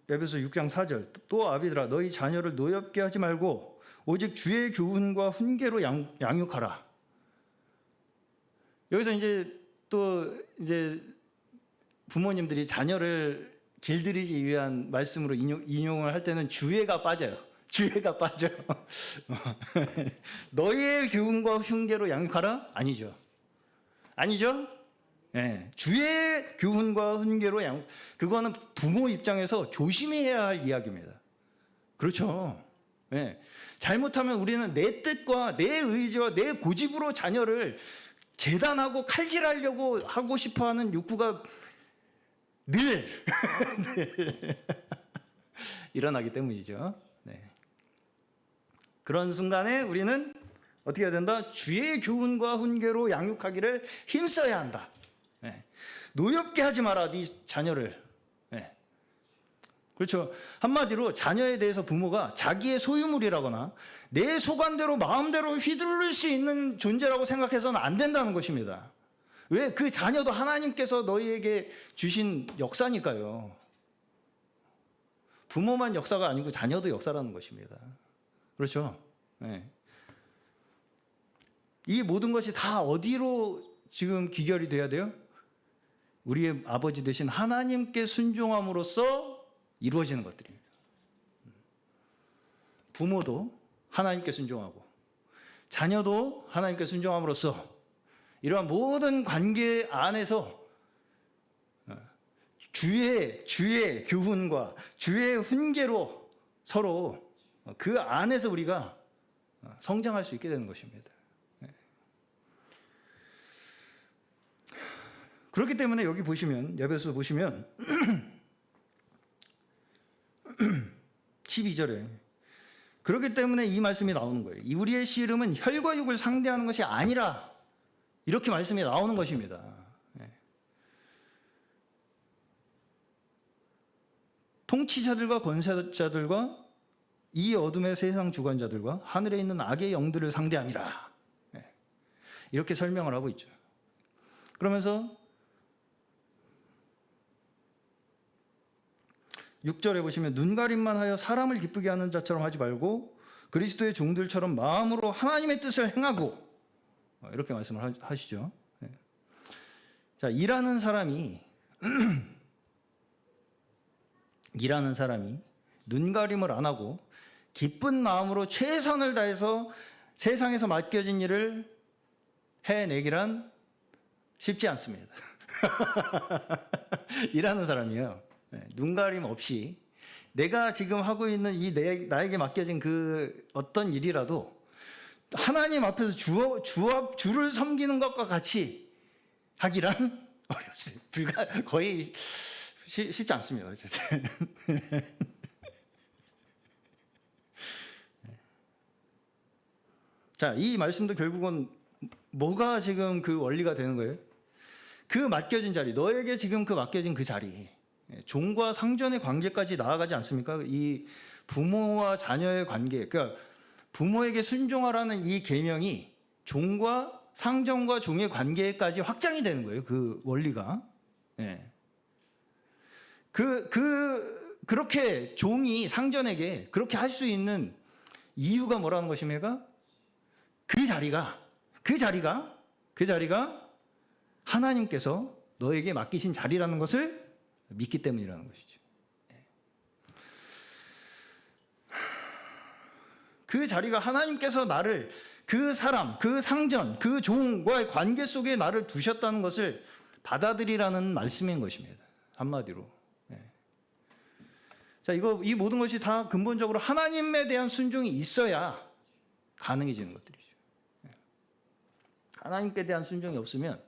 에베소 6장 4절. 또 아비들아, 너희 자녀를 노엽게 하지 말고 오직 주의 교훈과 훈계로 양육하라. 여기서 이제 부모님들이 자녀를 길들이기 위한 말씀으로 인용을 할 때는 주의가 빠져요. 주의가 빠져. 너희의 교훈과 훈계로 양육하라? 아니죠. 주의 교훈과 훈계로 그거는 부모 입장에서 조심해야 할 이야기입니다. 그렇죠. 잘못하면 우리는 내 뜻과 내 의지와 내 고집으로 자녀를 재단하고 칼질하려고 하고 싶어하는 욕구가 늘 일어나기 때문이죠. 그런 순간에 우리는 어떻게 해야 된다? 주의 교훈과 훈계로 양육하기를 힘써야 한다. 예. 노엽게 하지 마라, 네 자녀를. 예. 그렇죠. 한마디로 자녀에 대해서 부모가 자기의 소유물이라거나 내 소관대로 마음대로 휘두를 수 있는 존재라고 생각해서는 안 된다는 것입니다. 왜? 그 자녀도 하나님께서 너희에게 주신 역사니까요. 부모만 역사가 아니고 자녀도 역사라는 것입니다. 그렇죠? 네. 이 모든 것이 다 어디로 지금 귀결이 돼야 돼요? 우리의 아버지 되신 하나님께 순종함으로써 이루어지는 것들입니다. 부모도 하나님께 순종하고 자녀도 하나님께 순종함으로써 이러한 모든 관계 안에서 주의 교훈과 주의 훈계로 서로 그 안에서 우리가 성장할 수 있게 되는 것입니다. 그렇기 때문에 여기 보시면, 에베소서 보시면 12절에 그렇기 때문에 이 말씀이 나오는 거예요. 우리의 씨름은 혈과 육을 상대하는 것이 아니라, 이렇게 말씀이 나오는 것입니다. 통치자들과 권세자들과 이 어둠의 세상 주관자들과 하늘에 있는 악의 영들을 상대함이라. 이렇게 설명을 하고 있죠. 그러면서 6절에 보시면 눈가림만 하여 사람을 기쁘게 하는 자처럼 하지 말고 그리스도의 종들처럼 마음으로 하나님의 뜻을 행하고, 이렇게 말씀을 하시죠. 자, 일하는 사람이 눈가림을 안 하고 기쁜 마음으로 최선을 다해서 세상에서 맡겨진 일을 해내기란 쉽지 않습니다. 일하는 사람이요. 눈가림 없이 내가 지금 하고 있는 나에게 맡겨진 그 어떤 일이라도 하나님 앞에서 주를 섬기는 것과 같이 하기란 어렵습니다. 거의 쉽지 않습니다. 어쨌든. 자, 이 말씀도 결국은 뭐가 지금 그 원리가 되는 거예요? 그 맡겨진 자리, 너에게 지금 그 맡겨진 그 자리, 종과 상전의 관계까지 나아가지 않습니까? 이 부모와 자녀의 관계, 그러니까 부모에게 순종하라는 이 계명이 종과 상전과 종의 관계까지 확장이 되는 거예요. 그 원리가. 그렇게 종이 상전에게 그렇게 할 수 있는 이유가 뭐라는 것입니까? 그 자리가 하나님께서 너에게 맡기신 자리라는 것을 믿기 때문이라는 것이죠. 그 자리가 하나님께서 나를 그 사람, 그 상전, 그 종과의 관계 속에 나를 두셨다는 것을 받아들이라는 말씀인 것입니다. 한마디로. 자, 이 모든 것이 다 근본적으로 하나님에 대한 순종이 있어야 가능해지는 것들이죠. 하나님께 대한 순종이 없으면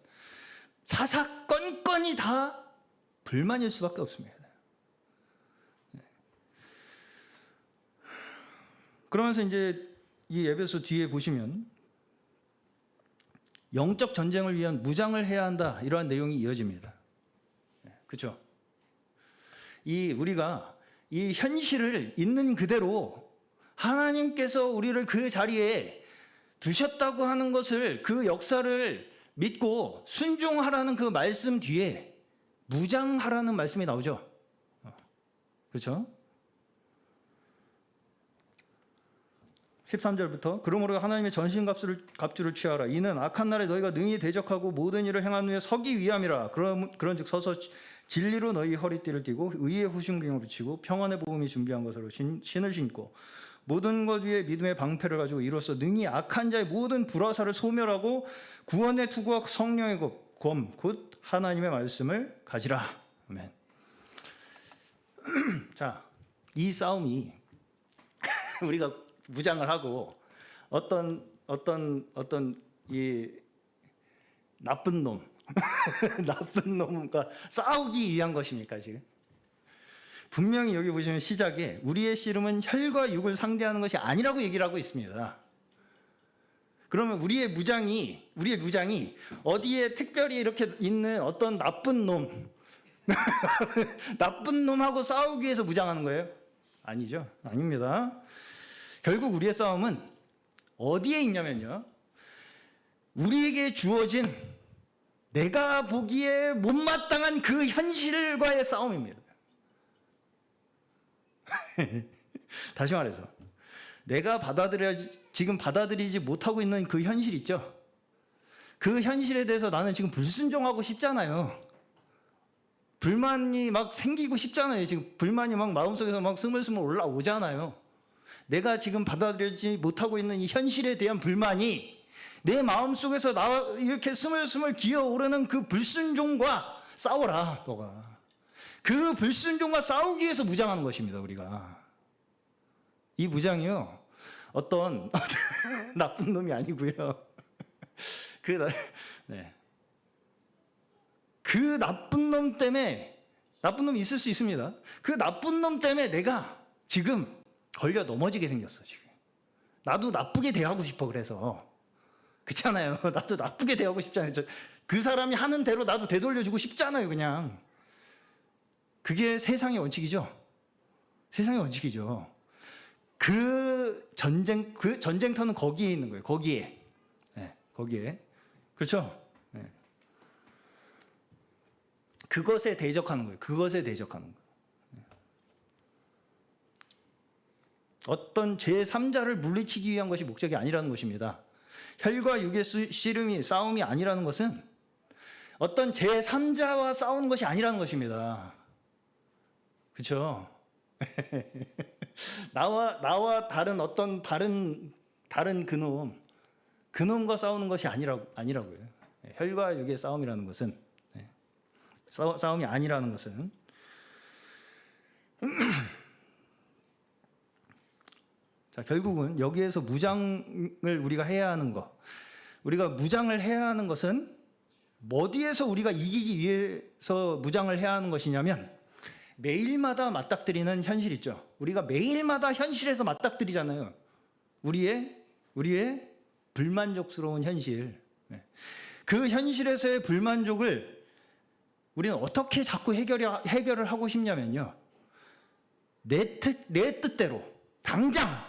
사사건건이 다 불만일 수밖에 없습니다. 그러면서 이제 이 에베소 뒤에 보시면 영적 전쟁을 위한 무장을 해야 한다, 이러한 내용이 이어집니다. 그렇죠? 우리가 이 현실을 있는 그대로 하나님께서 우리를 그 자리에 두셨다고 하는 것을, 그 역사를 믿고 순종하라는 그 말씀 뒤에 무장하라는 말씀이 나오죠. 그렇죠? 13절부터 그러므로 하나님의 전신갑주를 취하라. 이는 악한 날에 너희가 능히 대적하고 모든 일을 행한 후에 서기 위함이라. 그런즉 서서 진리로 너희 허리띠를 띠고 의의 후심경을 붙이고 평안의 복음이 준비한 것으로 신을 신고 모든 것 위에 믿음의 방패를 가지고 이로써 능히 악한 자의 모든 불화살을 소멸하고 구원의 투구와 성령의 검 곧 하나님의 말씀을 가지라. 아멘. 자, 이 싸움이 우리가 무장을 하고 어떤 이 나쁜 놈과 싸우기 위한 것입니까, 지금? 분명히 여기 보시면 시작에 우리의 씨름은 혈과 육을 상대하는 것이 아니라고 얘기를 하고 있습니다. 그러면 우리의 무장이 어디에 특별히 이렇게 있는 어떤 나쁜 놈, 나쁜 놈하고 싸우기 위해서 무장하는 거예요? 아니죠. 아닙니다. 결국 우리의 싸움은 어디에 있냐면요. 우리에게 주어진 내가 보기에 못마땅한 그 현실과의 싸움입니다. 다시 말해서 내가 지금 받아들이지 못하고 있는 그 현실 있죠. 그 현실에 대해서 나는 지금 불순종하고 싶잖아요. 불만이 막 생기고 싶잖아요. 지금 불만이 막 마음속에서 막 스물스물 올라오잖아요. 내가 지금 받아들이지 못하고 있는 이 현실에 대한 불만이 내 마음속에서 이렇게 스물스물 기어오르는 그 불순종과 싸워라, 너가. 그 불순종과 싸우기 위해서 무장하는 것입니다, 우리가. 이 무장이요, 어떤 나쁜 놈이 아니고요. 그 나쁜 놈 때문에, 나쁜 놈이 있을 수 있습니다. 그 나쁜 놈 때문에 내가 지금 걸려 넘어지게 생겼어, 지금. 나도 나쁘게 대하고 싶어, 그래서. 그렇잖아요. 나도 나쁘게 대하고 싶잖아요. 그 사람이 하는 대로 나도 되돌려주고 싶잖아요, 그냥. 그게 세상의 원칙이죠. 세상의 원칙이죠. 그 전쟁터는 거기에 있는 거예요. 거기에. 네, 거기에. 그렇죠? 네. 그것에 대적하는 거예요. 그것에 대적하는 거예요. 네. 어떤 제3자를 물리치기 위한 것이 목적이 아니라는 것입니다. 혈과 육의 씨름이 싸움이 아니라는 것은 어떤 제3자와 싸우는 것이 아니라는 것입니다. 그렇죠? 나와 다른 어떤 다른 그놈과 싸우는 것이 아니라고요. 혈과 육의 싸움이라는 것은, 싸움이 아니라는 것은. 자, 결국은 여기에서 무장을 우리가 해야 하는 것, 우리가 무장을 해야 하는 것은 어디에서 우리가 이기기 위해서 무장을 해야 하는 것이냐면, 매일마다 맞닥뜨리는 현실 있죠. 우리가 매일마다 현실에서 맞닥뜨리잖아요. 우리의 불만족스러운 현실. 그 현실에서의 불만족을 우리는 어떻게 자꾸 해결을 하고 싶냐면요. 내 뜻대로 당장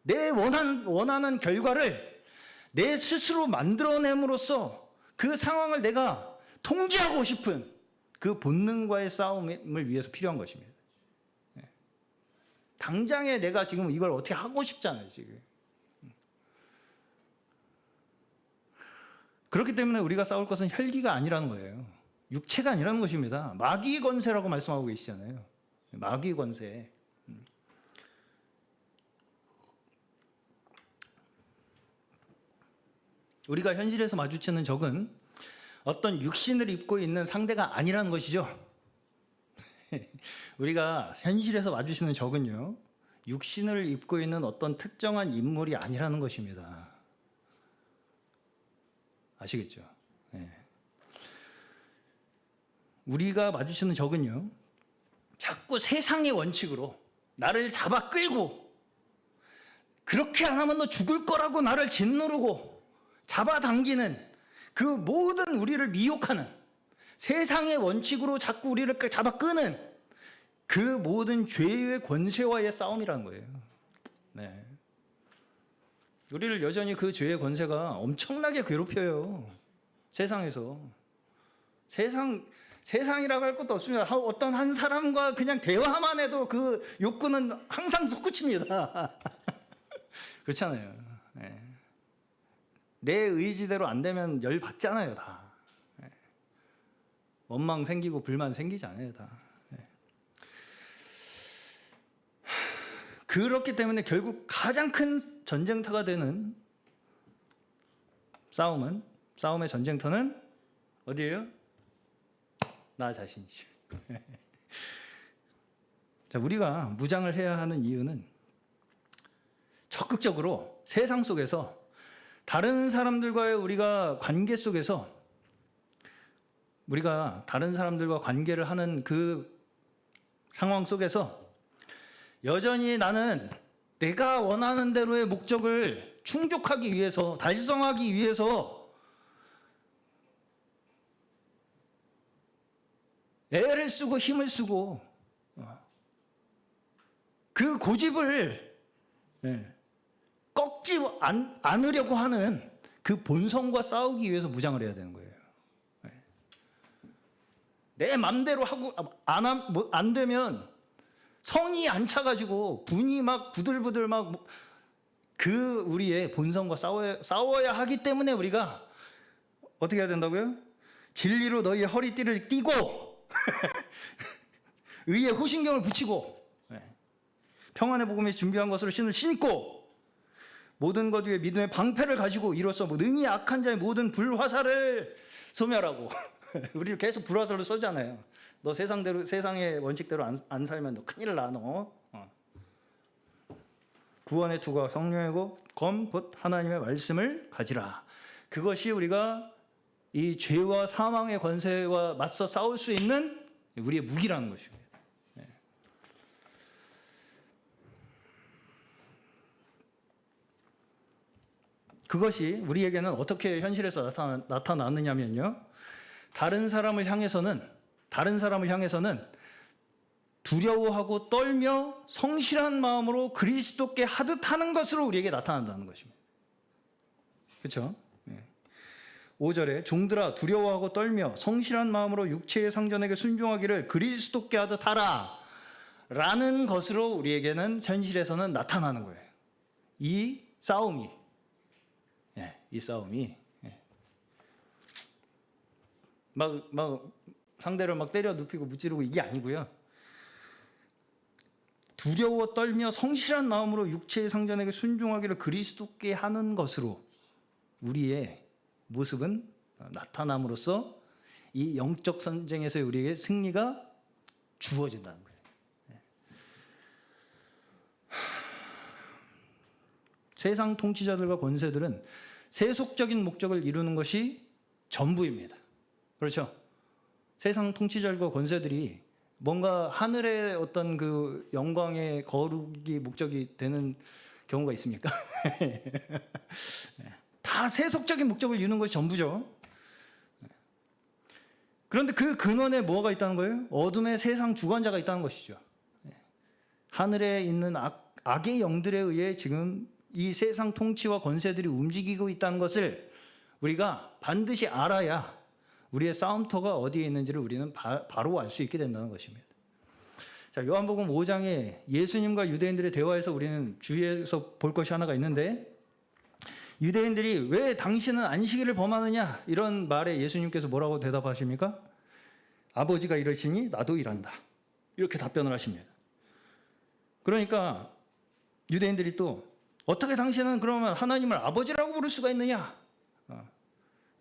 내 원하는 결과를 내 스스로 만들어냄으로써 그 상황을 내가 통제하고 싶은 그 본능과의 싸움을 위해서 필요한 것입니다. 당장에 내가 지금 이걸 어떻게 하고 싶잖아요, 지금. 그렇기 때문에 우리가 싸울 것은 혈기가 아니라는 거예요. 육체가 아니라는 것입니다. 마귀 권세라고 말씀하고 계시잖아요. 마귀 권세. 우리가 현실에서 마주치는 적은 어떤 육신을 입고 있는 상대가 아니라는 것이죠. 우리가 현실에서 마주치는 적은요, 육신을 입고 있는 어떤 특정한 인물이 아니라는 것입니다. 아시겠죠? 네. 우리가 마주치는 적은요, 자꾸 세상의 원칙으로 나를 잡아 끌고, 그렇게 안 하면 너 죽을 거라고 나를 짓누르고 잡아당기는 그 모든 우리를 미혹하는 세상의 원칙으로 자꾸 우리를 잡아 끄는 그 모든 죄의 권세와의 싸움이라는 거예요. 네. 우리를 여전히 그 죄의 권세가 엄청나게 괴롭혀요. 세상에서. 세상이라고 할 것도 없습니다. 어떤 한 사람과 그냥 대화만 해도 그 욕구는 항상 솟구칩니다. 그렇잖아요. 네. 내 의지대로 안 되면 열 받잖아요, 다. 네. 원망 생기고 불만 생기잖아요, 다. 네. 그렇기 때문에 결국 가장 큰 전쟁터가 되는 싸움의 전쟁터는 어디예요? 나 자신이죠. 자, 우리가 무장을 해야 하는 이유는 적극적으로 세상 속에서 다른 사람들과의 우리가 관계 속에서 우리가 다른 사람들과 관계를 하는 그 상황 속에서 여전히 나는 내가 원하는 대로의 목적을 충족하기 위해서, 달성하기 위해서 애를 쓰고 힘을 쓰고 그 고집을 꺾지 않으려고 하는 그 본성과 싸우기 위해서 무장을 해야 되는 거예요. 내 맘대로 하고 안 되면 성이 안 차가지고 분이 막 부들부들 막 그 우리의 본성과 싸워야 하기 때문에 우리가 어떻게 해야 된다고요? 진리로 너희의 허리띠를 띠고 의의 호신경을 붙이고 평안의 복음에서 준비한 것으로 신을 신고 모든 것 위에 믿음의 방패를 가지고 이로써 능히 악한 자의 모든 불화살을 소멸하고 우리를 계속 불화살로 써잖아요. 너 세상의 원칙대로 안 살면 너 큰일 나 너. 구원의 투구와 성령의 검 곧 하나님의 말씀을 가지라. 그것이 우리가 이 죄와 사망의 권세와 맞서 싸울 수 있는 우리의 무기라는 것입니다. 그것이 우리에게는 어떻게 현실에서 나타나느냐면요. 다른 사람을 향해서는 두려워하고 떨며 성실한 마음으로 그리스도께 하듯 하는 것으로 우리에게 나타난다는 것입니다. 그렇죠? 5절에 종들아 두려워하고 떨며 성실한 마음으로 육체의 상전에게 순종하기를 그리스도께 하듯 하라 라는 것으로 우리에게는 현실에서는 나타나는 거예요. 이 싸움이 막 상대를 막 때려 눕히고 무찌르고 이게 아니고요. 두려워 떨며 성실한 마음으로 육체의 상전에게 순종하기를 그리스도께 하는 것으로 우리의 모습은 나타남으로써 이 영적 전쟁에서 우리에게 승리가 주어진다는 거예요. 세상 통치자들과 권세들은 세속적인 목적을 이루는 것이 전부입니다. 그렇죠? 세상 통치자들과 권세들이 뭔가 하늘의 어떤 그 영광의 거룩이 목적이 되는 경우가 있습니까? 다 세속적인 목적을 이루는 것이 전부죠. 그런데 그 근원에 뭐가 있다는 거예요? 어둠의 세상 주관자가 있다는 것이죠. 하늘에 있는 악의 영들에 의해 지금 이 세상 통치와 권세들이 움직이고 있다는 것을 우리가 반드시 알아야 우리의 싸움터가 어디에 있는지를 우리는 바로 알 수 있게 된다는 것입니다. 자, 요한복음 5장에 예수님과 유대인들의 대화에서 우리는 주의해서 볼 것이 하나가 있는데, 유대인들이 왜 당신은 안식일을 범하느냐 이런 말에 예수님께서 뭐라고 대답하십니까? 아버지가 이러시니 나도 일한다, 이렇게 답변을 하십니다. 그러니까 유대인들이 또 어떻게 당신은 그러면 하나님을 아버지라고 부를 수가 있느냐,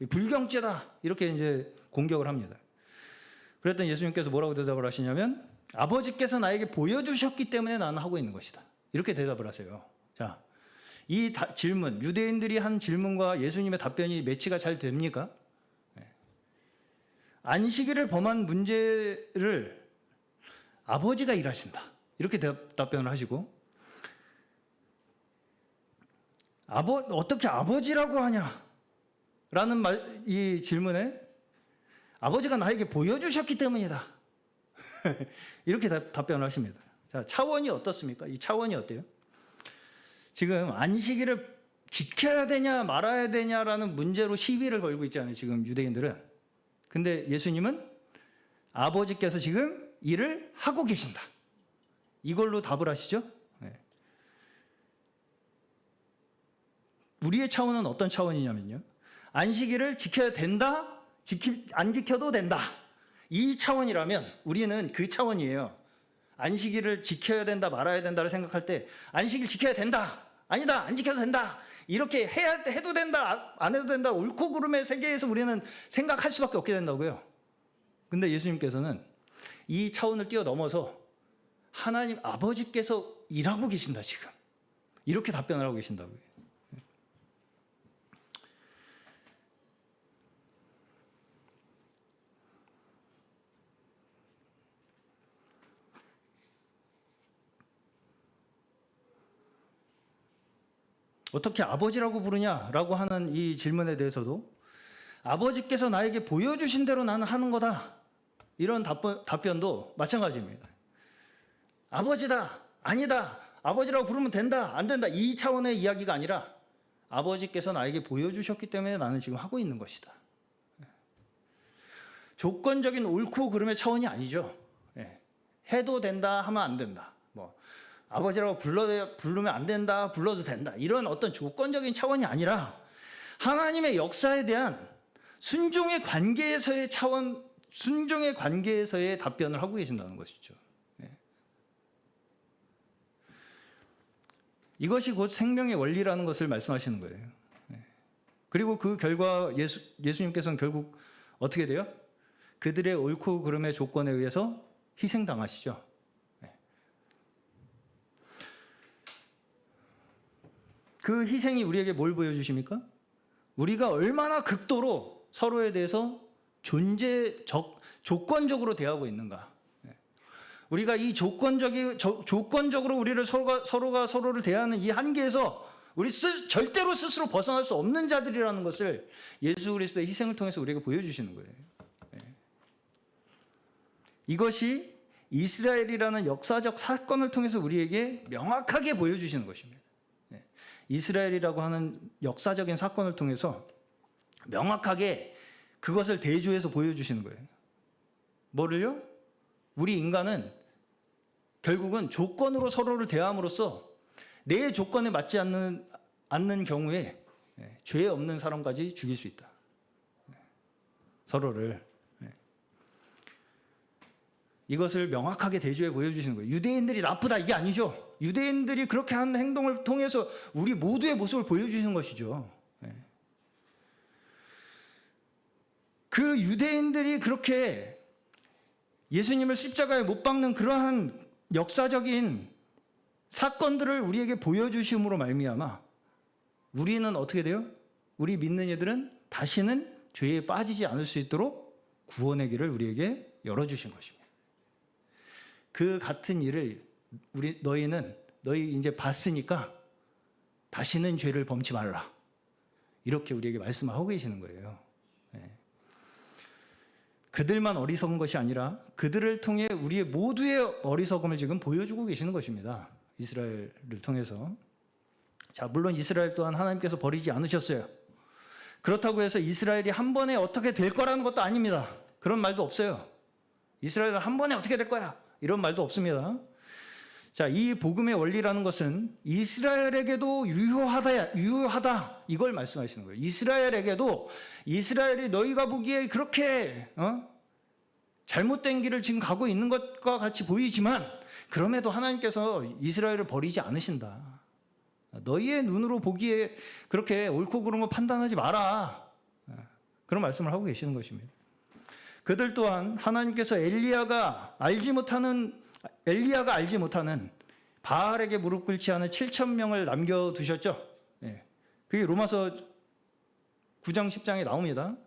불경죄다, 이렇게 이제 공격을 합니다. 그랬더니 예수님께서 뭐라고 대답을 하시냐면 아버지께서 나에게 보여주셨기 때문에 나는 하고 있는 것이다, 이렇게 대답을 하세요. 자, 이 질문, 유대인들이 한 질문과 예수님의 답변이 매치가 잘 됩니까? 안식일을 범한 문제를 아버지가 일하신다, 이렇게 답변을 하시고, 어떻게 아버지라고 하냐 라는 이 질문에 아버지가 나에게 보여주셨기 때문이다 이렇게 답변을 하십니다. 자, 차원이 어떻습니까? 이 차원이 어때요? 지금 안식일을 지켜야 되냐 말아야 되냐라는 문제로 시비를 걸고 있잖아요, 지금 유대인들은. 근데 예수님은 아버지께서 지금 일을 하고 계신다, 이걸로 답을 하시죠. 우리의 차원은 어떤 차원이냐면요, 안식일을 지켜야 된다, 안 지켜도 된다, 이 차원이라면 우리는 그 차원이에요. 안식일을 지켜야 된다 말아야 된다를 생각할 때 안식일 지켜야 된다, 아니다 안 지켜도 된다, 이렇게 해도 된다 안 해도 된다, 옳고 그름의 세계에서 우리는 생각할 수밖에 없게 된다고요. 근데 예수님께서는 이 차원을 뛰어넘어서 하나님 아버지께서 일하고 계신다 지금, 이렇게 답변을 하고 계신다고요. 어떻게 아버지라고 부르냐라고 하는 이 질문에 대해서도 아버지께서 나에게 보여주신 대로 나는 하는 거다. 이런 답변도 마찬가지입니다. 아버지다, 아니다, 아버지라고 부르면 된다, 안 된다, 이 차원의 이야기가 아니라 아버지께서 나에게 보여주셨기 때문에 나는 지금 하고 있는 것이다. 조건적인 옳고 그름의 차원이 아니죠. 해도 된다, 하면 안 된다. 뭐 아버지라고 부르면 안 된다, 불러도 된다. 이런 어떤 조건적인 차원이 아니라 하나님의 역사에 대한 순종의 관계에서의 차원, 순종의 관계에서의 답변을 하고 계신다는 것이죠. 이것이 곧 생명의 원리라는 것을 말씀하시는 거예요. 그리고 그 결과 예수님께서는 결국 어떻게 돼요? 그들의 옳고 그름의 조건에 의해서 희생당하시죠. 그 희생이 우리에게 뭘 보여주십니까? 우리가 얼마나 극도로 서로에 대해서 조건적으로 대하고 있는가. 우리가 이 조건적으로 우리를 서로가 서로를 대하는 이 한계에서 우리 절대로 스스로 벗어날 수 없는 자들이라는 것을 예수 그리스도의 희생을 통해서 우리에게 보여주시는 거예요. 이것이 이스라엘이라는 역사적 사건을 통해서 우리에게 명확하게 보여주시는 것입니다. 이스라엘이라고 하는 역사적인 사건을 통해서 명확하게 그것을 대조해서 보여주시는 거예요. 뭐를요? 우리 인간은 결국은 조건으로 서로를 대함으로써 내 조건에 맞지 않는 경우에 죄 없는 사람까지 죽일 수 있다. 서로를. 이것을 명확하게 대조해 보여주시는 거예요. 유대인들이 나쁘다 이게 아니죠. 유대인들이 그렇게 하는 행동을 통해서 우리 모두의 모습을 보여주시는 것이죠. 그 유대인들이 그렇게 예수님을 십자가에 못 박는 그러한 역사적인 사건들을 우리에게 보여주심으로 말미암아 우리는 어떻게 돼요? 우리 믿는 이들은 다시는 죄에 빠지지 않을 수 있도록 구원의 길을 우리에게 열어주신 것입니다. 그 같은 일을 너희 이제 봤으니까 다시는 죄를 범치 말라. 이렇게 우리에게 말씀하고 계시는 거예요. 그들만 어리석은 것이 아니라 그들을 통해 우리의 모두의 어리석음을 지금 보여주고 계시는 것입니다. 이스라엘을 통해서. 자, 물론 이스라엘 또한 하나님께서 버리지 않으셨어요. 그렇다고 해서 이스라엘이 한 번에 어떻게 될 거라는 것도 아닙니다. 그런 말도 없어요. 이스라엘은 한 번에 어떻게 될 거야? 이런 말도 없습니다. 자, 이 복음의 원리라는 것은 이스라엘에게도 유효하다 이걸 말씀하시는 거예요. 이스라엘에게도 이스라엘이 너희가 보기에 그렇게 잘못된 길을 지금 가고 있는 것과 같이 보이지만 그럼에도 하나님께서 이스라엘을 버리지 않으신다. 너희의 눈으로 보기에 그렇게 옳고 그른 걸 판단하지 마라. 그런 말씀을 하고 계시는 것입니다. 그들 또한 하나님께서 엘리야가 알지 못하는 바알에게 무릎 꿇지 않은 7,000명을 남겨두셨죠. 그게 로마서 9장 10장에 나옵니다.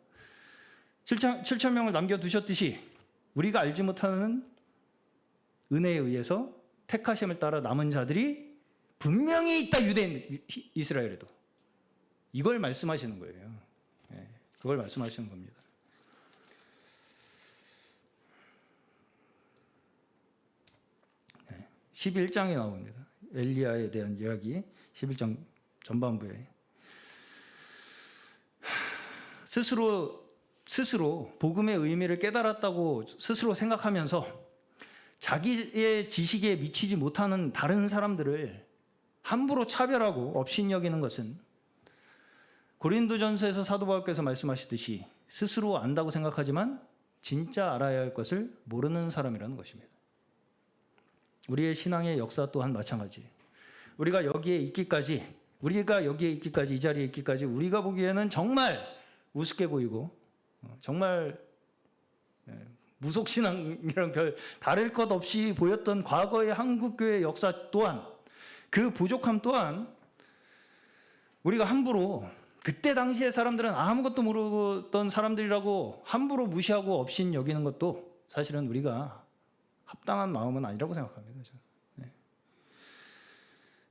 7,000명을 남겨두셨듯이 우리가 알지 못하는 은혜에 의해서 택하심을 따라 남은 자들이 분명히 있다. 유대인 이스라엘에도. 이걸 말씀하시는 거예요. 그걸 말씀하시는 겁니다. 11장에 나옵니다. 엘리야에 대한 이야기 11장 전반부에 스스로 복음의 의미를 깨달았다고 스스로 생각하면서 자기의 지식에 미치지 못하는 다른 사람들을 함부로 차별하고 업신여기는 것은 고린도전서에서 사도 바울께서 말씀하시듯이 스스로 안다고 생각하지만 진짜 알아야 할 것을 모르는 사람이라는 것입니다. 우리의 신앙의 역사 또한 마찬가지. 우리가 여기에 있기까지, 이 자리에 있기까지 우리가 보기에는 정말 우습게 보이고 정말 무속신앙이랑 별 다를 것 없이 보였던 과거의 한국교회 역사 또한, 그 부족함 또한 우리가 함부로, 그때 당시의 사람들은 아무것도 모르던 사람들이라고 함부로 무시하고 업신 여기는 것도 사실은 우리가 합당한 마음은 아니라고 생각합니다.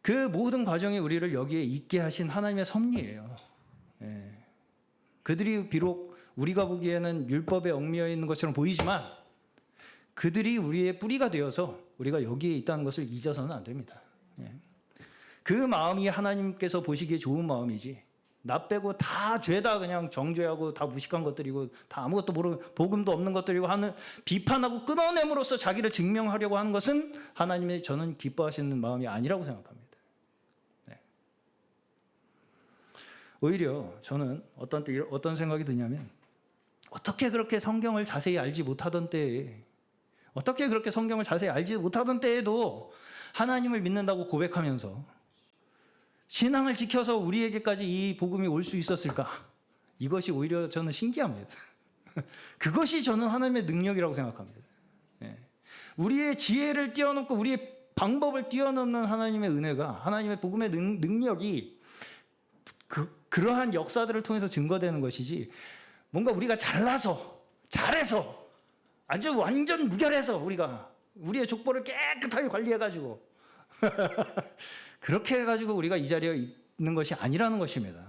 그 모든 과정이 우리를 여기에 있게 하신 하나님의 섭리예요. 예. 그들이 비록 우리가 보기에는 율법에 얽매여 있는 것처럼 보이지만 그들이 우리의 뿌리가 되어서 우리가 여기에 있다는 것을 잊어서는 안 됩니다. 예. 그 마음이 하나님께서 보시기에 좋은 마음이지, 나 빼고 다 죄다 그냥 정죄하고 다 무식한 것들이고 다 아무것도 모르고 복음도 없는 것들이고 하는 비판하고 끊어냄으로써 자기를 증명하려고 하는 것은 하나님의 저는 기뻐하시는 마음이 아니라고 생각합니다. 네. 오히려 저는 어떤 생각이 드냐면, 어떻게 그렇게 성경을 자세히 알지 못하던 때에, 어떻게 그렇게 성경을 자세히 알지 못하던 때에도 하나님을 믿는다고 고백하면서 신앙을 지켜서 우리에게까지 이 복음이 올 수 있었을까? 이것이 오히려 저는 신기합니다. 그것이 저는 하나님의 능력이라고 생각합니다. 우리의 지혜를 뛰어넘고 우리의 방법을 뛰어넘는 하나님의 은혜가, 하나님의 복음의 능력이 그러한 역사들을 통해서 증거되는 것이지, 뭔가 우리가 잘해서 아주 완전 무결해서 우리가 우리의 족보를 깨끗하게 관리해가지고 그렇게 해가지고 우리가 이 자리에 있는 것이 아니라는 것입니다.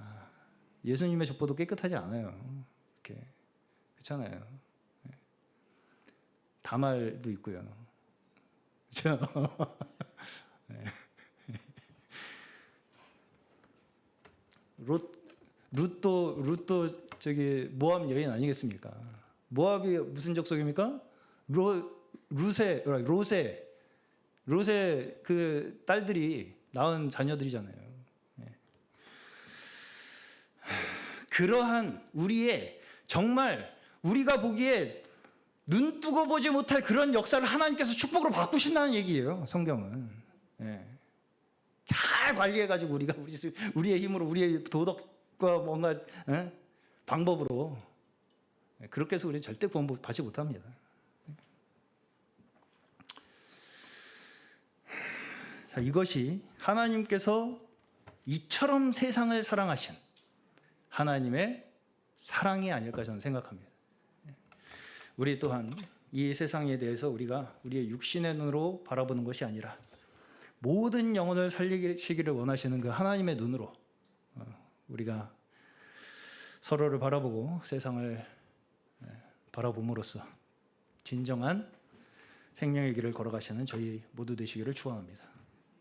예수님의 족보도 깨끗하지 않아요. 이렇게 그렇잖아요. 다말도 있고요. 그렇죠? 룻도 저기 모압 여인 아니겠습니까? 모압이 무슨 족속입니까? 롯의 그 딸들이 낳은 자녀들이잖아요. 그러한 우리의 정말 우리가 보기에 눈 뜨고 보지 못할 그런 역사를 하나님께서 축복으로 바꾸신다는 얘기예요. 성경은. 잘 관리해가지고 우리가 우리의 힘으로, 우리의 도덕과 뭔가 방법으로 그렇게 해서 우리는 절대 구원 받지 못합니다. 자, 이것이 하나님께서 이처럼 세상을 사랑하신 하나님의 사랑이 아닐까 저는 생각합니다. 우리 또한 이 세상에 대해서 우리가 우리의 육신의 눈으로 바라보는 것이 아니라 모든 영혼을 살리시기를 원하시는 그 하나님의 눈으로 우리가 서로를 바라보고 세상을 바라봄으로써 진정한 생명의 길을 걸어가시는 저희 모두 되시기를 축원합니다.